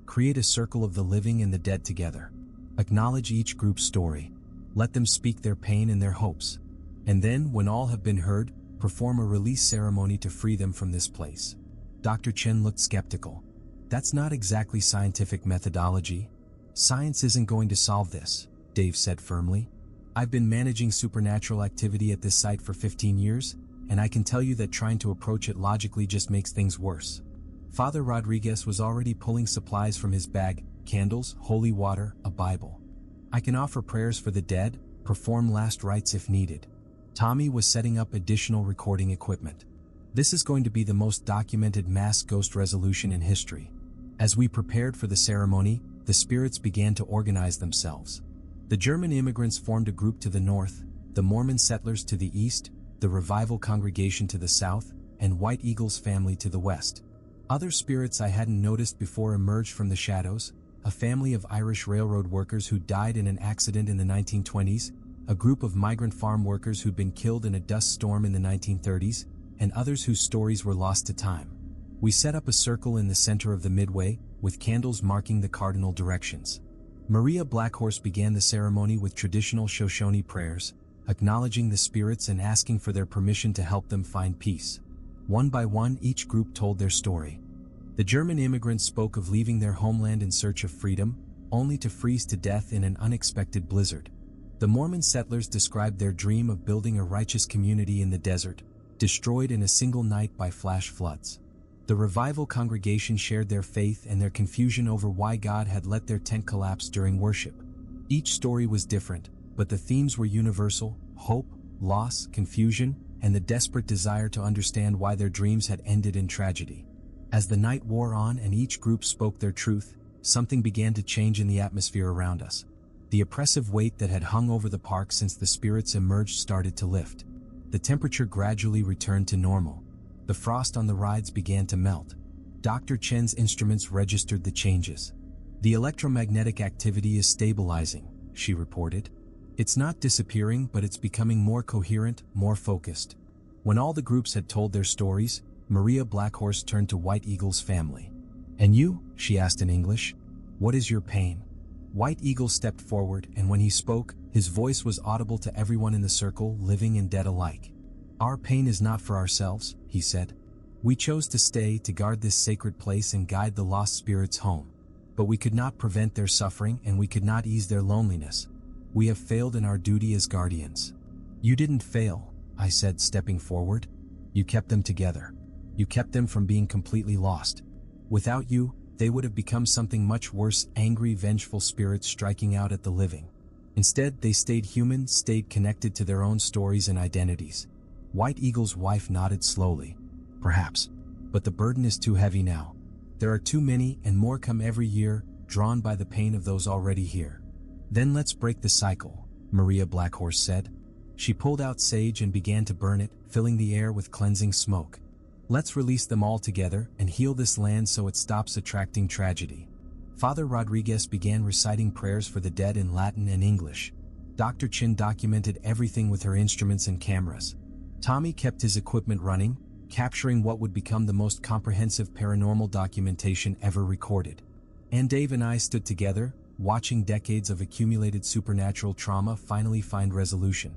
Create a circle of the living and the dead together. Acknowledge each group's story. Let them speak their pain and their hopes. And then, when all have been heard, perform a release ceremony to free them from this place. Dr. Chen looked skeptical. That's not exactly scientific methodology. Science isn't going to solve this, Dave said firmly. I've been managing supernatural activity at this site for 15 years, and I can tell you that trying to approach it logically just makes things worse. Father Rodriguez was already pulling supplies from his bag: candles, holy water, a Bible. I can offer prayers for the dead, perform last rites if needed. Tommy was setting up additional recording equipment. This is going to be the most documented mass ghost resolution in history. As we prepared for the ceremony, the spirits began to organize themselves. The German immigrants formed a group to the north, the Mormon settlers to the east, the Revival congregation to the south, and White Eagle's family to the west. Other spirits I hadn't noticed before emerged from the shadows: a family of Irish railroad workers who died in an accident in the 1920s, a group of migrant farm workers who'd been killed in a dust storm in the 1930s, and others whose stories were lost to time. We set up a circle in the center of the Midway, with candles marking the cardinal directions. Maria Blackhorse began the ceremony with traditional Shoshone prayers, acknowledging the spirits and asking for their permission to help them find peace. One by one, each group told their story. The German immigrants spoke of leaving their homeland in search of freedom, only to freeze to death in an unexpected blizzard. The Mormon settlers described their dream of building a righteous community in the desert, destroyed in a single night by flash floods. The Revival congregation shared their faith and their confusion over why God had let their tent collapse during worship. Each story was different, but the themes were universal: hope, loss, confusion, and the desperate desire to understand why their dreams had ended in tragedy. As the night wore on and each group spoke their truth, something began to change in the atmosphere around us. The oppressive weight that had hung over the park since the spirits emerged started to lift. The temperature gradually returned to normal. The frost on the rides began to melt. Dr. Chen's instruments registered the changes. The electromagnetic activity is stabilizing, she reported. It's not disappearing, but it's becoming more coherent, more focused. When all the groups had told their stories, Maria Blackhorse turned to White Eagle's family. "And you?" she asked in English. "What is your pain?" White Eagle stepped forward, and when he spoke, his voice was audible to everyone in the circle, living and dead alike. "Our pain is not for ourselves," he said. "We chose to stay to guard this sacred place and guide the lost spirits home. But we could not prevent their suffering, and we could not ease their loneliness. We have failed in our duty as guardians." "You didn't fail," I said, stepping forward. "You kept them together. You kept them from being completely lost. Without you, they would have become something much worse: angry, vengeful spirits striking out at the living. Instead, they stayed human, stayed connected to their own stories and identities." White Eagle's wife nodded slowly. "Perhaps. But the burden is too heavy now. There are too many, and more come every year, drawn by the pain of those already here. Then let's break the cycle, Maria Blackhorse said. She pulled out sage and began to burn it, filling the air with cleansing smoke. Let's release them all together and heal this land so it stops attracting tragedy. Father Rodriguez began reciting prayers for the dead in Latin and English. Dr. Chin documented everything with her instruments and cameras. Tommy kept his equipment running, capturing what would become the most comprehensive paranormal documentation ever recorded. And Dave and I stood together, watching decades of accumulated supernatural trauma finally find resolution.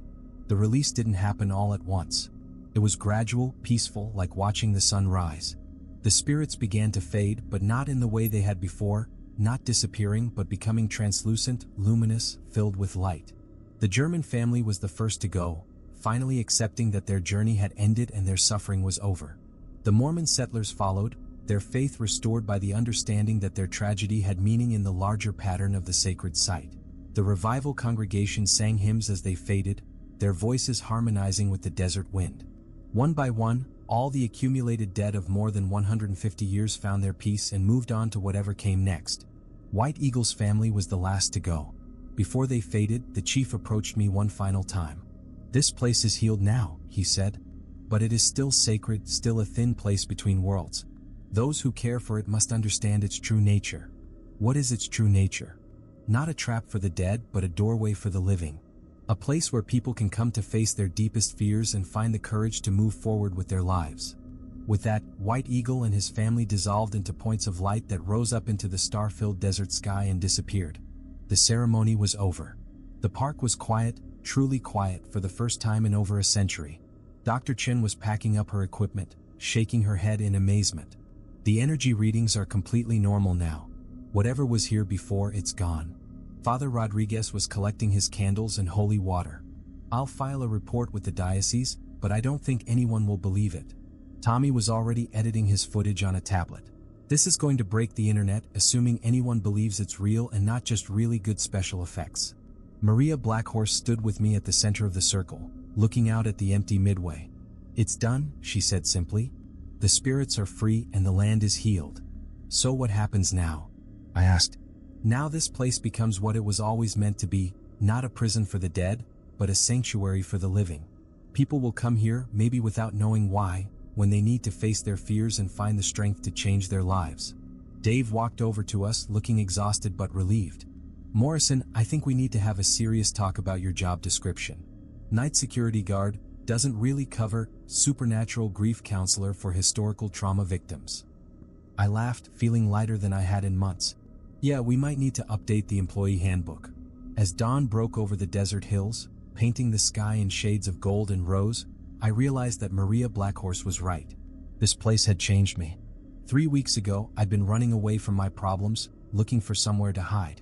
The release didn't happen all at once. It was gradual, peaceful, like watching the sun rise. The spirits began to fade, but not in the way they had before, not disappearing but becoming translucent, luminous, filled with light. The German family was the first to go, finally accepting that their journey had ended and their suffering was over. The Mormon settlers followed, their faith restored by the understanding that their tragedy had meaning in the larger pattern of the sacred site. The revival congregation sang hymns as they faded, their voices harmonizing with the desert wind. One by one, all the accumulated dead of more than 150 years found their peace and moved on to whatever came next. White Eagle's family was the last to go. Before they faded, the chief approached me one final time. "This place is healed now," he said. "But it is still sacred, still a thin place between worlds. Those who care for it must understand its true nature." What is its true nature? Not a trap for the dead, but a doorway for the living. A place where people can come to face their deepest fears and find the courage to move forward with their lives. With that, White Eagle and his family dissolved into points of light that rose up into the star-filled desert sky and disappeared. The ceremony was over. The park was quiet, truly quiet, for the first time in over a century. Dr. Chin was packing up her equipment, shaking her head in amazement. "The energy readings are completely normal now. Whatever was here before, it's gone." Father Rodriguez was collecting his candles and holy water. "I'll file a report with the diocese, but I don't think anyone will believe it." Tommy was already editing his footage on a tablet. "This is going to break the internet, assuming anyone believes it's real and not just really good special effects." Maria Blackhorse stood with me at the center of the circle, looking out at the empty midway. "It's done," she said simply. "The spirits are free and the land is healed." "So what happens now?" I asked. "Now this place becomes what it was always meant to be, not a prison for the dead, but a sanctuary for the living. People will come here, maybe without knowing why, when they need to face their fears and find the strength to change their lives." Dave walked over to us, looking exhausted but relieved. "Morrison, I think we need to have a serious talk about your job description. Night security guard doesn't really cover supernatural grief counselor for historical trauma victims." I laughed, feeling lighter than I had in months. "Yeah, we might need to update the employee handbook." As dawn broke over the desert hills, painting the sky in shades of gold and rose, I realized that Maria Blackhorse was right. This place had changed me. 3 weeks ago, I'd been running away from my problems, looking for somewhere to hide.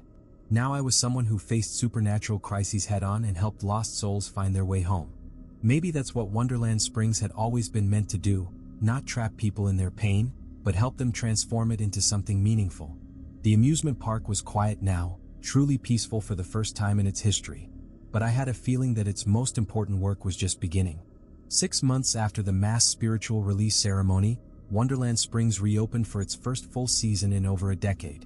Now I was someone who faced supernatural crises head-on and helped lost souls find their way home. Maybe that's what Wonderland Springs had always been meant to do, not trap people in their pain, but help them transform it into something meaningful. The amusement park was quiet now, truly peaceful for the first time in its history. But I had a feeling that its most important work was just beginning. 6 months after the mass spiritual release ceremony, Wonderland Springs reopened for its first full season in over a decade.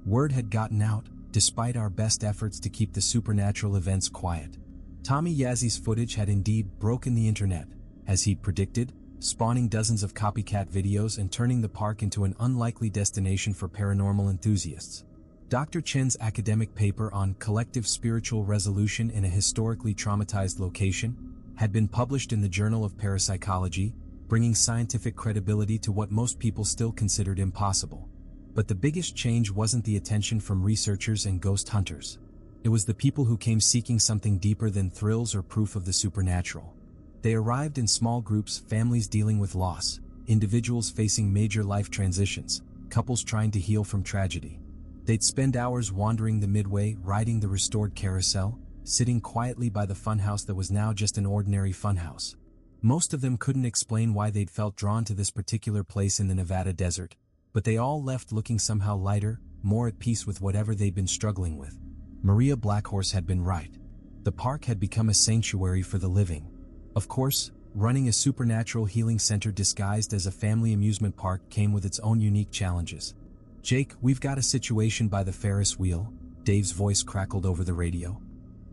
Word had gotten out, despite our best efforts to keep the supernatural events quiet. Tommy Yazzi's footage had indeed broken the internet, as he'd predicted, spawning dozens of copycat videos and turning the park into an unlikely destination for paranormal enthusiasts. Dr. Chen's academic paper on collective spiritual resolution in a historically traumatized location had been published in the Journal of Parapsychology, bringing scientific credibility to what most people still considered impossible. But the biggest change wasn't the attention from researchers and ghost hunters. It was the people who came seeking something deeper than thrills or proof of the supernatural. They arrived in small groups, families dealing with loss, individuals facing major life transitions, couples trying to heal from tragedy. They'd spend hours wandering the midway, riding the restored carousel, sitting quietly by the funhouse that was now just an ordinary funhouse. Most of them couldn't explain why they'd felt drawn to this particular place in the Nevada desert, but they all left looking somehow lighter, more at peace with whatever they'd been struggling with. Maria Blackhorse had been right. The park had become a sanctuary for the living. Of course, running a supernatural healing center disguised as a family amusement park came with its own unique challenges. "Jake, we've got a situation by the Ferris wheel," Dave's voice crackled over the radio.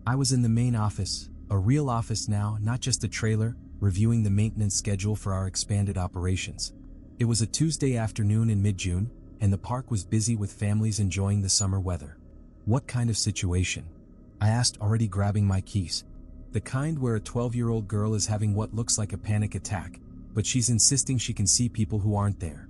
I was in the main office, a real office now, not just a trailer, reviewing the maintenance schedule for our expanded operations. It was a Tuesday afternoon in mid-June, and the park was busy with families enjoying the summer weather. What kind of situation? I asked, already grabbing my keys. The kind where a 12-year-old girl is having what looks like a panic attack, but she's insisting she can see people who aren't there.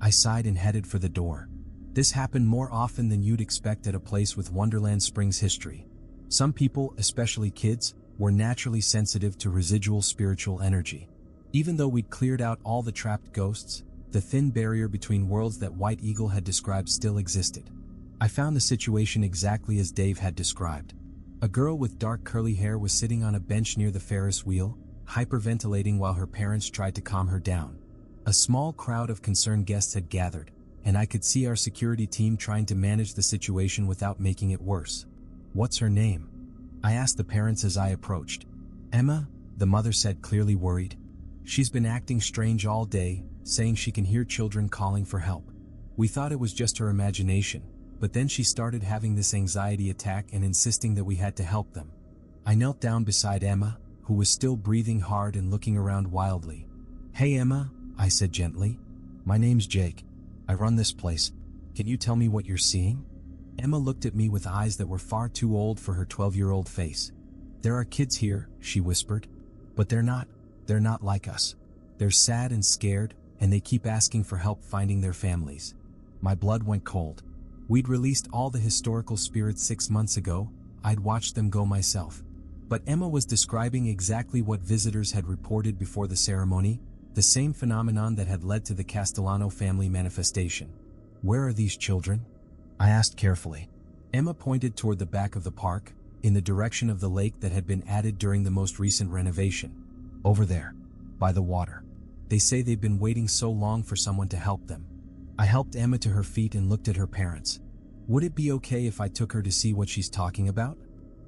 I sighed and headed for the door. This happened more often than you'd expect at a place with Wonderland Springs history. Some people, especially kids, were naturally sensitive to residual spiritual energy. Even though we'd cleared out all the trapped ghosts, the thin barrier between worlds that White Eagle had described still existed. I found the situation exactly as Dave had described. A girl with dark curly hair was sitting on a bench near the Ferris wheel, hyperventilating while her parents tried to calm her down. A small crowd of concerned guests had gathered, and I could see our security team trying to manage the situation without making it worse. What's her name? I asked the parents as I approached. Emma, the mother said, clearly worried. She's been acting strange all day, saying she can hear children calling for help. We thought it was just her imagination, but then she started having this anxiety attack and insisting that we had to help them. I knelt down beside Emma, who was still breathing hard and looking around wildly. Hey Emma, I said gently. My name's Jake. I run this place. Can you tell me what you're seeing? Emma looked at me with eyes that were far too old for her 12-year-old face. There are kids here, she whispered. But they're not like us. They're sad and scared, and they keep asking for help finding their families. My blood went cold. We'd released all the historical spirits 6 months ago. I'd watched them go myself. But Emma was describing exactly what visitors had reported before the ceremony, the same phenomenon that had led to the Castellano family manifestation. Where are these children? I asked carefully. Emma pointed toward the back of the park, in the direction of the lake that had been added during the most recent renovation. Over there, by the water. They say they've been waiting so long for someone to help them. I helped Emma to her feet and looked at her parents. Would it be okay if I took her to see what she's talking about?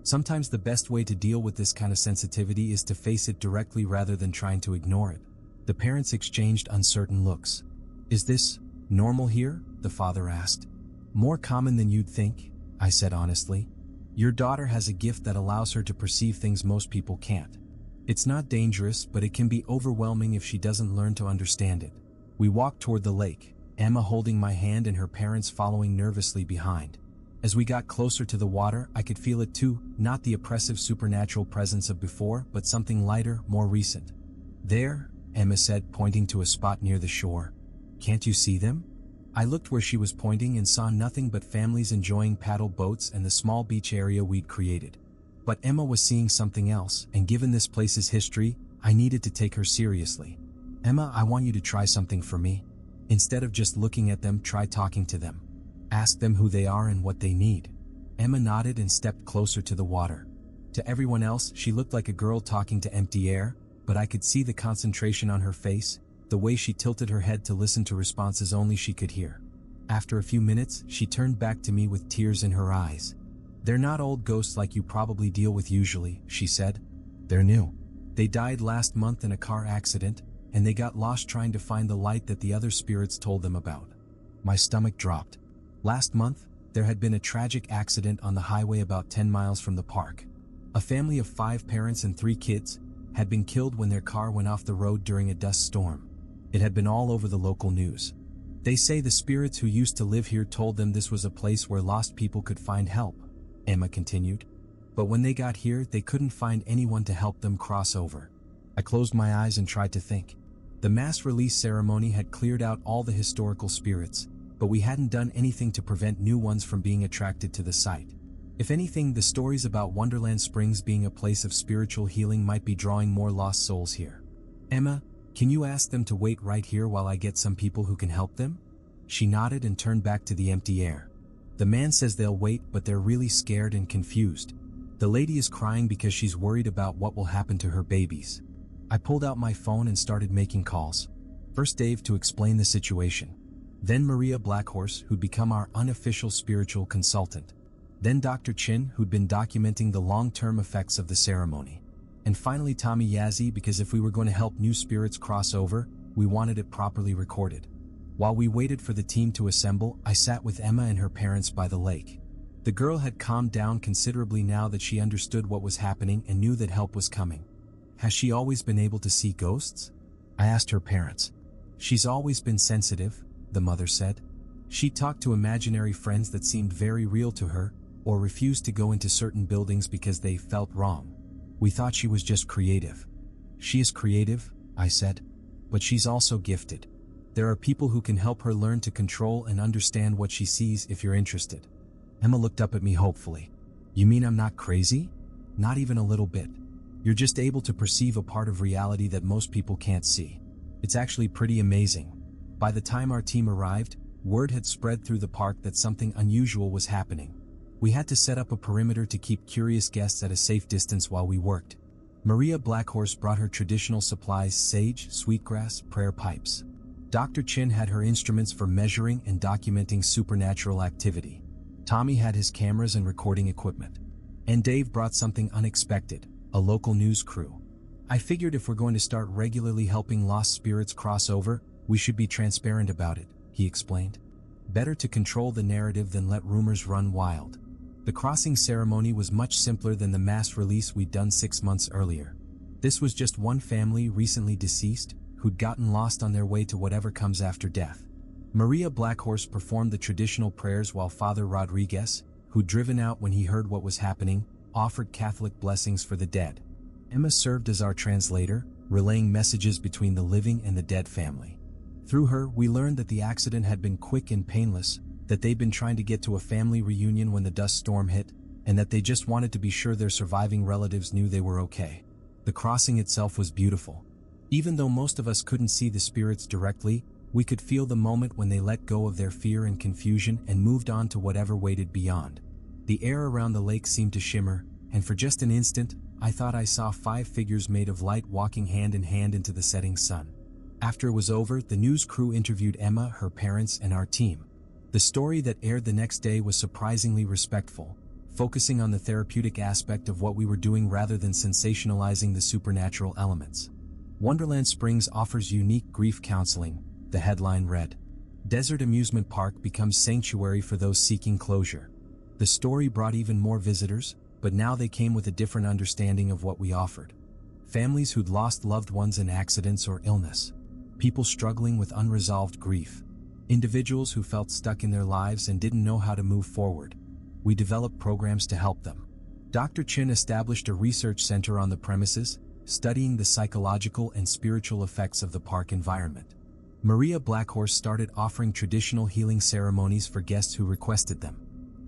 Sometimes the best way to deal with this kind of sensitivity is to face it directly rather than trying to ignore it. The parents exchanged uncertain looks. Is this normal here? The father asked. More common than you'd think, I said honestly. Your daughter has a gift that allows her to perceive things most people can't. It's not dangerous, but it can be overwhelming if she doesn't learn to understand it. We walked toward the lake, Emma holding my hand and her parents following nervously behind. As we got closer to the water, I could feel it too, not the oppressive supernatural presence of before, but something lighter, more recent. There, Emma said, pointing to a spot near the shore. Can't you see them? I looked where she was pointing and saw nothing but families enjoying paddle boats and the small beach area we'd created. But Emma was seeing something else, and given this place's history, I needed to take her seriously. Emma, I want you to try something for me. Instead of just looking at them, try talking to them. Ask them who they are and what they need. Emma nodded and stepped closer to the water. To everyone else, she looked like a girl talking to empty air, but I could see the concentration on her face, the way she tilted her head to listen to responses only she could hear. After a few minutes, she turned back to me with tears in her eyes. They're not old ghosts like you probably deal with usually, she said. They're new. They died last month in a car accident, and they got lost trying to find the light that the other spirits told them about. My stomach dropped. Last month, there had been a tragic accident on the highway about 10 miles from the park. A family of 5 parents and 3 kids had been killed when their car went off the road during a dust storm. It had been all over the local news. They say the spirits who used to live here told them this was a place where lost people could find help, Emma continued. But when they got here, they couldn't find anyone to help them cross over. I closed my eyes and tried to think. The mass release ceremony had cleared out all the historical spirits, but we hadn't done anything to prevent new ones from being attracted to the site. If anything, the stories about Wonderland Springs being a place of spiritual healing might be drawing more lost souls here. Emma, can you ask them to wait right here while I get some people who can help them? She nodded and turned back to the empty air. The man says they'll wait, but they're really scared and confused. The lady is crying because she's worried about what will happen to her babies. I pulled out my phone and started making calls. First Dave to explain the situation. Then Maria Blackhorse, who'd become our unofficial spiritual consultant. Then Dr. Chin, who'd been documenting the long-term effects of the ceremony. And finally Tommy Yazzie, because if we were going to help new spirits cross over, we wanted it properly recorded. While we waited for the team to assemble, I sat with Emma and her parents by the lake. The girl had calmed down considerably now that she understood what was happening and knew that help was coming. Has she always been able to see ghosts? I asked her parents. She's always been sensitive, the mother said. She talked to imaginary friends that seemed very real to her, or refused to go into certain buildings because they felt wrong. We thought she was just creative. She is creative, I said. But she's also gifted. There are people who can help her learn to control and understand what she sees if you're interested. Emma looked up at me hopefully. You mean I'm not crazy? Not even a little bit. You're just able to perceive a part of reality that most people can't see. It's actually pretty amazing. By the time our team arrived, word had spread through the park that something unusual was happening. We had to set up a perimeter to keep curious guests at a safe distance while we worked. Maria Blackhorse brought her traditional supplies: sage, sweetgrass, prayer pipes. Dr. Chin had her instruments for measuring and documenting supernatural activity. Tommy had his cameras and recording equipment. And Dave brought something unexpected, a local news crew. I figured if we're going to start regularly helping lost spirits cross over, we should be transparent about it, he explained. Better to control the narrative than let rumors run wild. The crossing ceremony was much simpler than the mass release we'd done 6 months earlier. This was just one family recently deceased, who'd gotten lost on their way to whatever comes after death. Maria Blackhorse performed the traditional prayers while Father Rodriguez, who'd driven out when he heard what was happening, offered Catholic blessings for the dead. Emma served as our translator, relaying messages between the living and the dead family. Through her, we learned that the accident had been quick and painless, that they'd been trying to get to a family reunion when the dust storm hit, and that they just wanted to be sure their surviving relatives knew they were okay. The crossing itself was beautiful. Even though most of us couldn't see the spirits directly, we could feel the moment when they let go of their fear and confusion and moved on to whatever waited beyond. The air around the lake seemed to shimmer, and for just an instant, I thought I saw 5 figures made of light walking hand in hand into the setting sun. After it was over, the news crew interviewed Emma, her parents, and our team. The story that aired the next day was surprisingly respectful, focusing on the therapeutic aspect of what we were doing rather than sensationalizing the supernatural elements. Wonderland Springs offers unique grief counseling, the headline read. Desert amusement park becomes sanctuary for those seeking closure. The story brought even more visitors, but now they came with a different understanding of what we offered. Families who'd lost loved ones in accidents or illness. People struggling with unresolved grief. Individuals who felt stuck in their lives and didn't know how to move forward. We developed programs to help them. Dr. Chin established a research center on the premises, studying the psychological and spiritual effects of the park environment. Maria Blackhorse started offering traditional healing ceremonies for guests who requested them.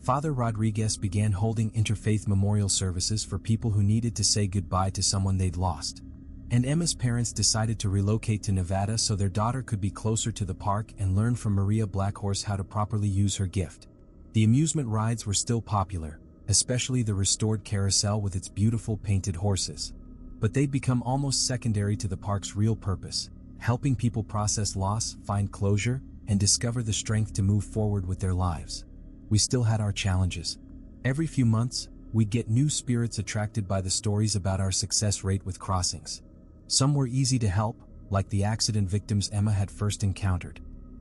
Father Rodriguez began holding interfaith memorial services for people who needed to say goodbye to someone they'd lost. And Emma's parents decided to relocate to Nevada so their daughter could be closer to the park and learn from Maria Blackhorse how to properly use her gift. The amusement rides were still popular, especially the restored carousel with its beautiful painted horses. But they'd become almost secondary to the park's real purpose, helping people process loss, find closure, and discover the strength to move forward with their lives. We still had our challenges. Every few months, we'd get new spirits attracted by the stories about our success rate with crossings. Some were easy to help, like the accident victims Emma had first encountered.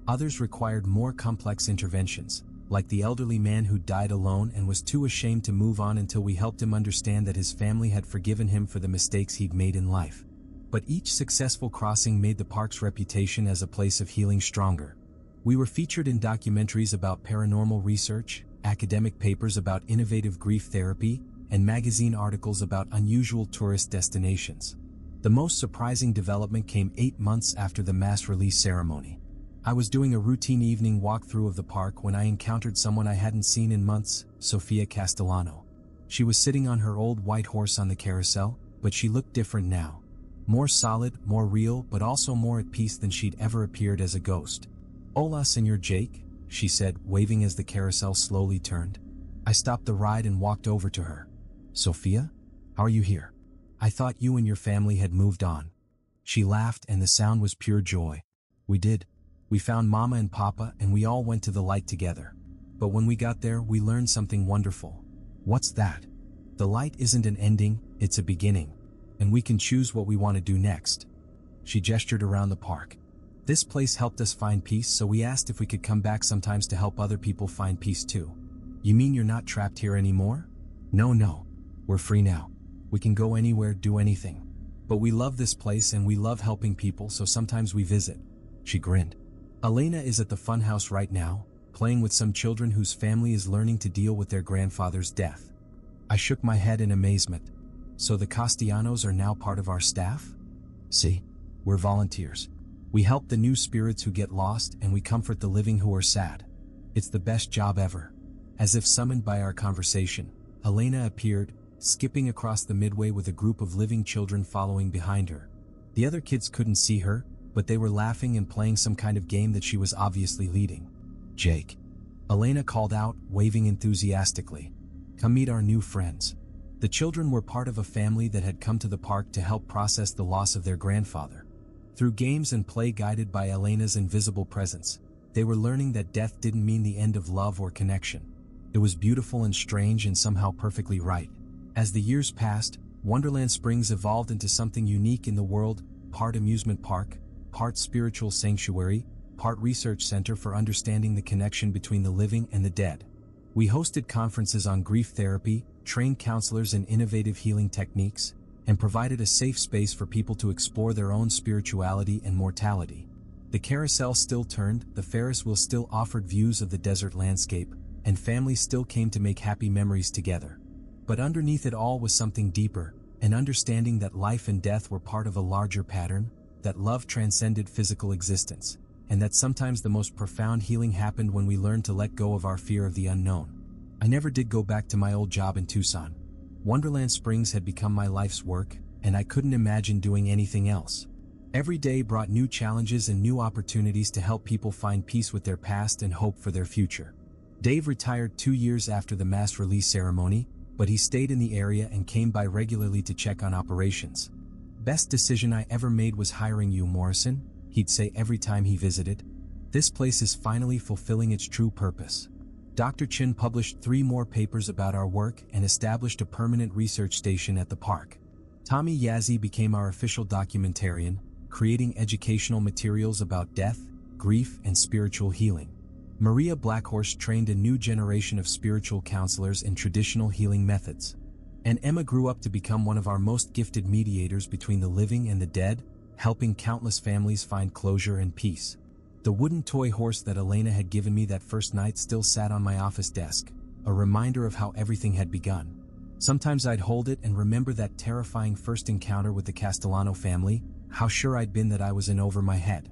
Others required more complex interventions, like the elderly man who died alone and was too ashamed to move on until we helped him understand that his family had forgiven him for the mistakes he'd made in life. But each successful crossing made the park's reputation as a place of healing stronger. We were featured in documentaries about paranormal research, academic papers about innovative grief therapy, and magazine articles about unusual tourist destinations. The most surprising development came 8 months after the mass release ceremony. I was doing a routine evening walkthrough of the park when I encountered someone I hadn't seen in months, Sofia Castellano. She was sitting on her old white horse on the carousel, but she looked different now. More solid, more real, but also more at peace than she'd ever appeared as a ghost. "Hola, Senor Jake," she said, waving as the carousel slowly turned. I stopped the ride and walked over to her. "Sofia? How are you here? I thought you and your family had moved on." She laughed and the sound was pure joy. "We did. We found Mama and Papa and we all went to the light together. But when we got there, we learned something wonderful." "What's that?" "The light isn't an ending, it's a beginning. And we can choose what we want to do next." She gestured around the park. "This place helped us find peace, so we asked if we could come back sometimes to help other people find peace too." You mean you're not trapped here anymore? No. We're free now. We can go anywhere, do anything. But we love this place and we love helping people, so sometimes we visit. She grinned. Elena is at the funhouse right now, playing with some children whose family is learning to deal with their grandfather's death. I shook my head in amazement. So the Castellanos are now part of our staff? See, we're volunteers. We help the new spirits who get lost and we comfort the living who are sad. It's the best job ever. As if summoned by our conversation, Elena appeared, skipping across the midway with a group of living children following behind her. The other kids couldn't see her, but they were laughing and playing some kind of game that she was obviously leading. Jake. Elena called out, waving enthusiastically. Come meet our new friends. The children were part of a family that had come to the park to help process the loss of their grandfather. Through games and play guided by Elena's invisible presence, they were learning that death didn't mean the end of love or connection. It was beautiful and strange and somehow perfectly right. As the years passed, Wonderland Springs evolved into something unique in the world, part amusement park, part spiritual sanctuary, part research center for understanding the connection between the living and the dead. We hosted conferences on grief therapy, trained counselors in innovative healing techniques, and provided a safe space for people to explore their own spirituality and mortality. The carousel still turned, the Ferris wheel still offered views of the desert landscape, and families still came to make happy memories together. But underneath it all was something deeper, an understanding that life and death were part of a larger pattern, that love transcended physical existence, and that sometimes the most profound healing happened when we learned to let go of our fear of the unknown. I never did go back to my old job in Tucson. Wonderland Springs had become my life's work, and I couldn't imagine doing anything else. Every day brought new challenges and new opportunities to help people find peace with their past and hope for their future. Dave retired 2 years after the mass release ceremony, but he stayed in the area and came by regularly to check on operations. Best decision I ever made was hiring you, Morrison, he'd say every time he visited. This place is finally fulfilling its true purpose. Dr. Chin published 3 more papers about our work and established a permanent research station at the park. Tommy Yazzie became our official documentarian, creating educational materials about death, grief, and spiritual healing. Maria Blackhorse trained a new generation of spiritual counselors in traditional healing methods. And Emma grew up to become one of our most gifted mediators between the living and the dead, helping countless families find closure and peace. The wooden toy horse that Elena had given me that first night still sat on my office desk, a reminder of how everything had begun. Sometimes I'd hold it and remember that terrifying first encounter with the Castellano family, how sure I'd been that I was in over my head.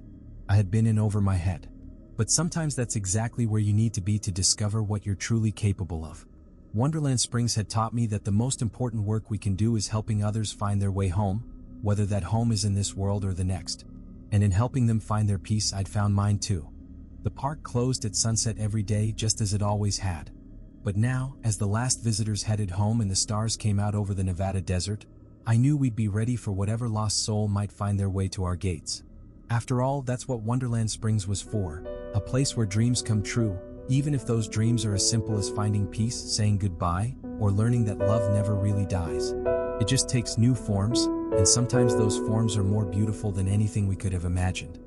I had been in over my head. But sometimes that's exactly where you need to be to discover what you're truly capable of. Wonderland Springs had taught me that the most important work we can do is helping others find their way home, whether that home is in this world or the next. And in helping them find their peace, I'd found mine too. The park closed at sunset every day just as it always had. But now, as the last visitors headed home and the stars came out over the Nevada desert, I knew we'd be ready for whatever lost soul might find their way to our gates. After all, that's what Wonderland Springs was for, a place where dreams come true, even if those dreams are as simple as finding peace, saying goodbye, or learning that love never really dies. It just takes new forms, and sometimes those forms are more beautiful than anything we could have imagined.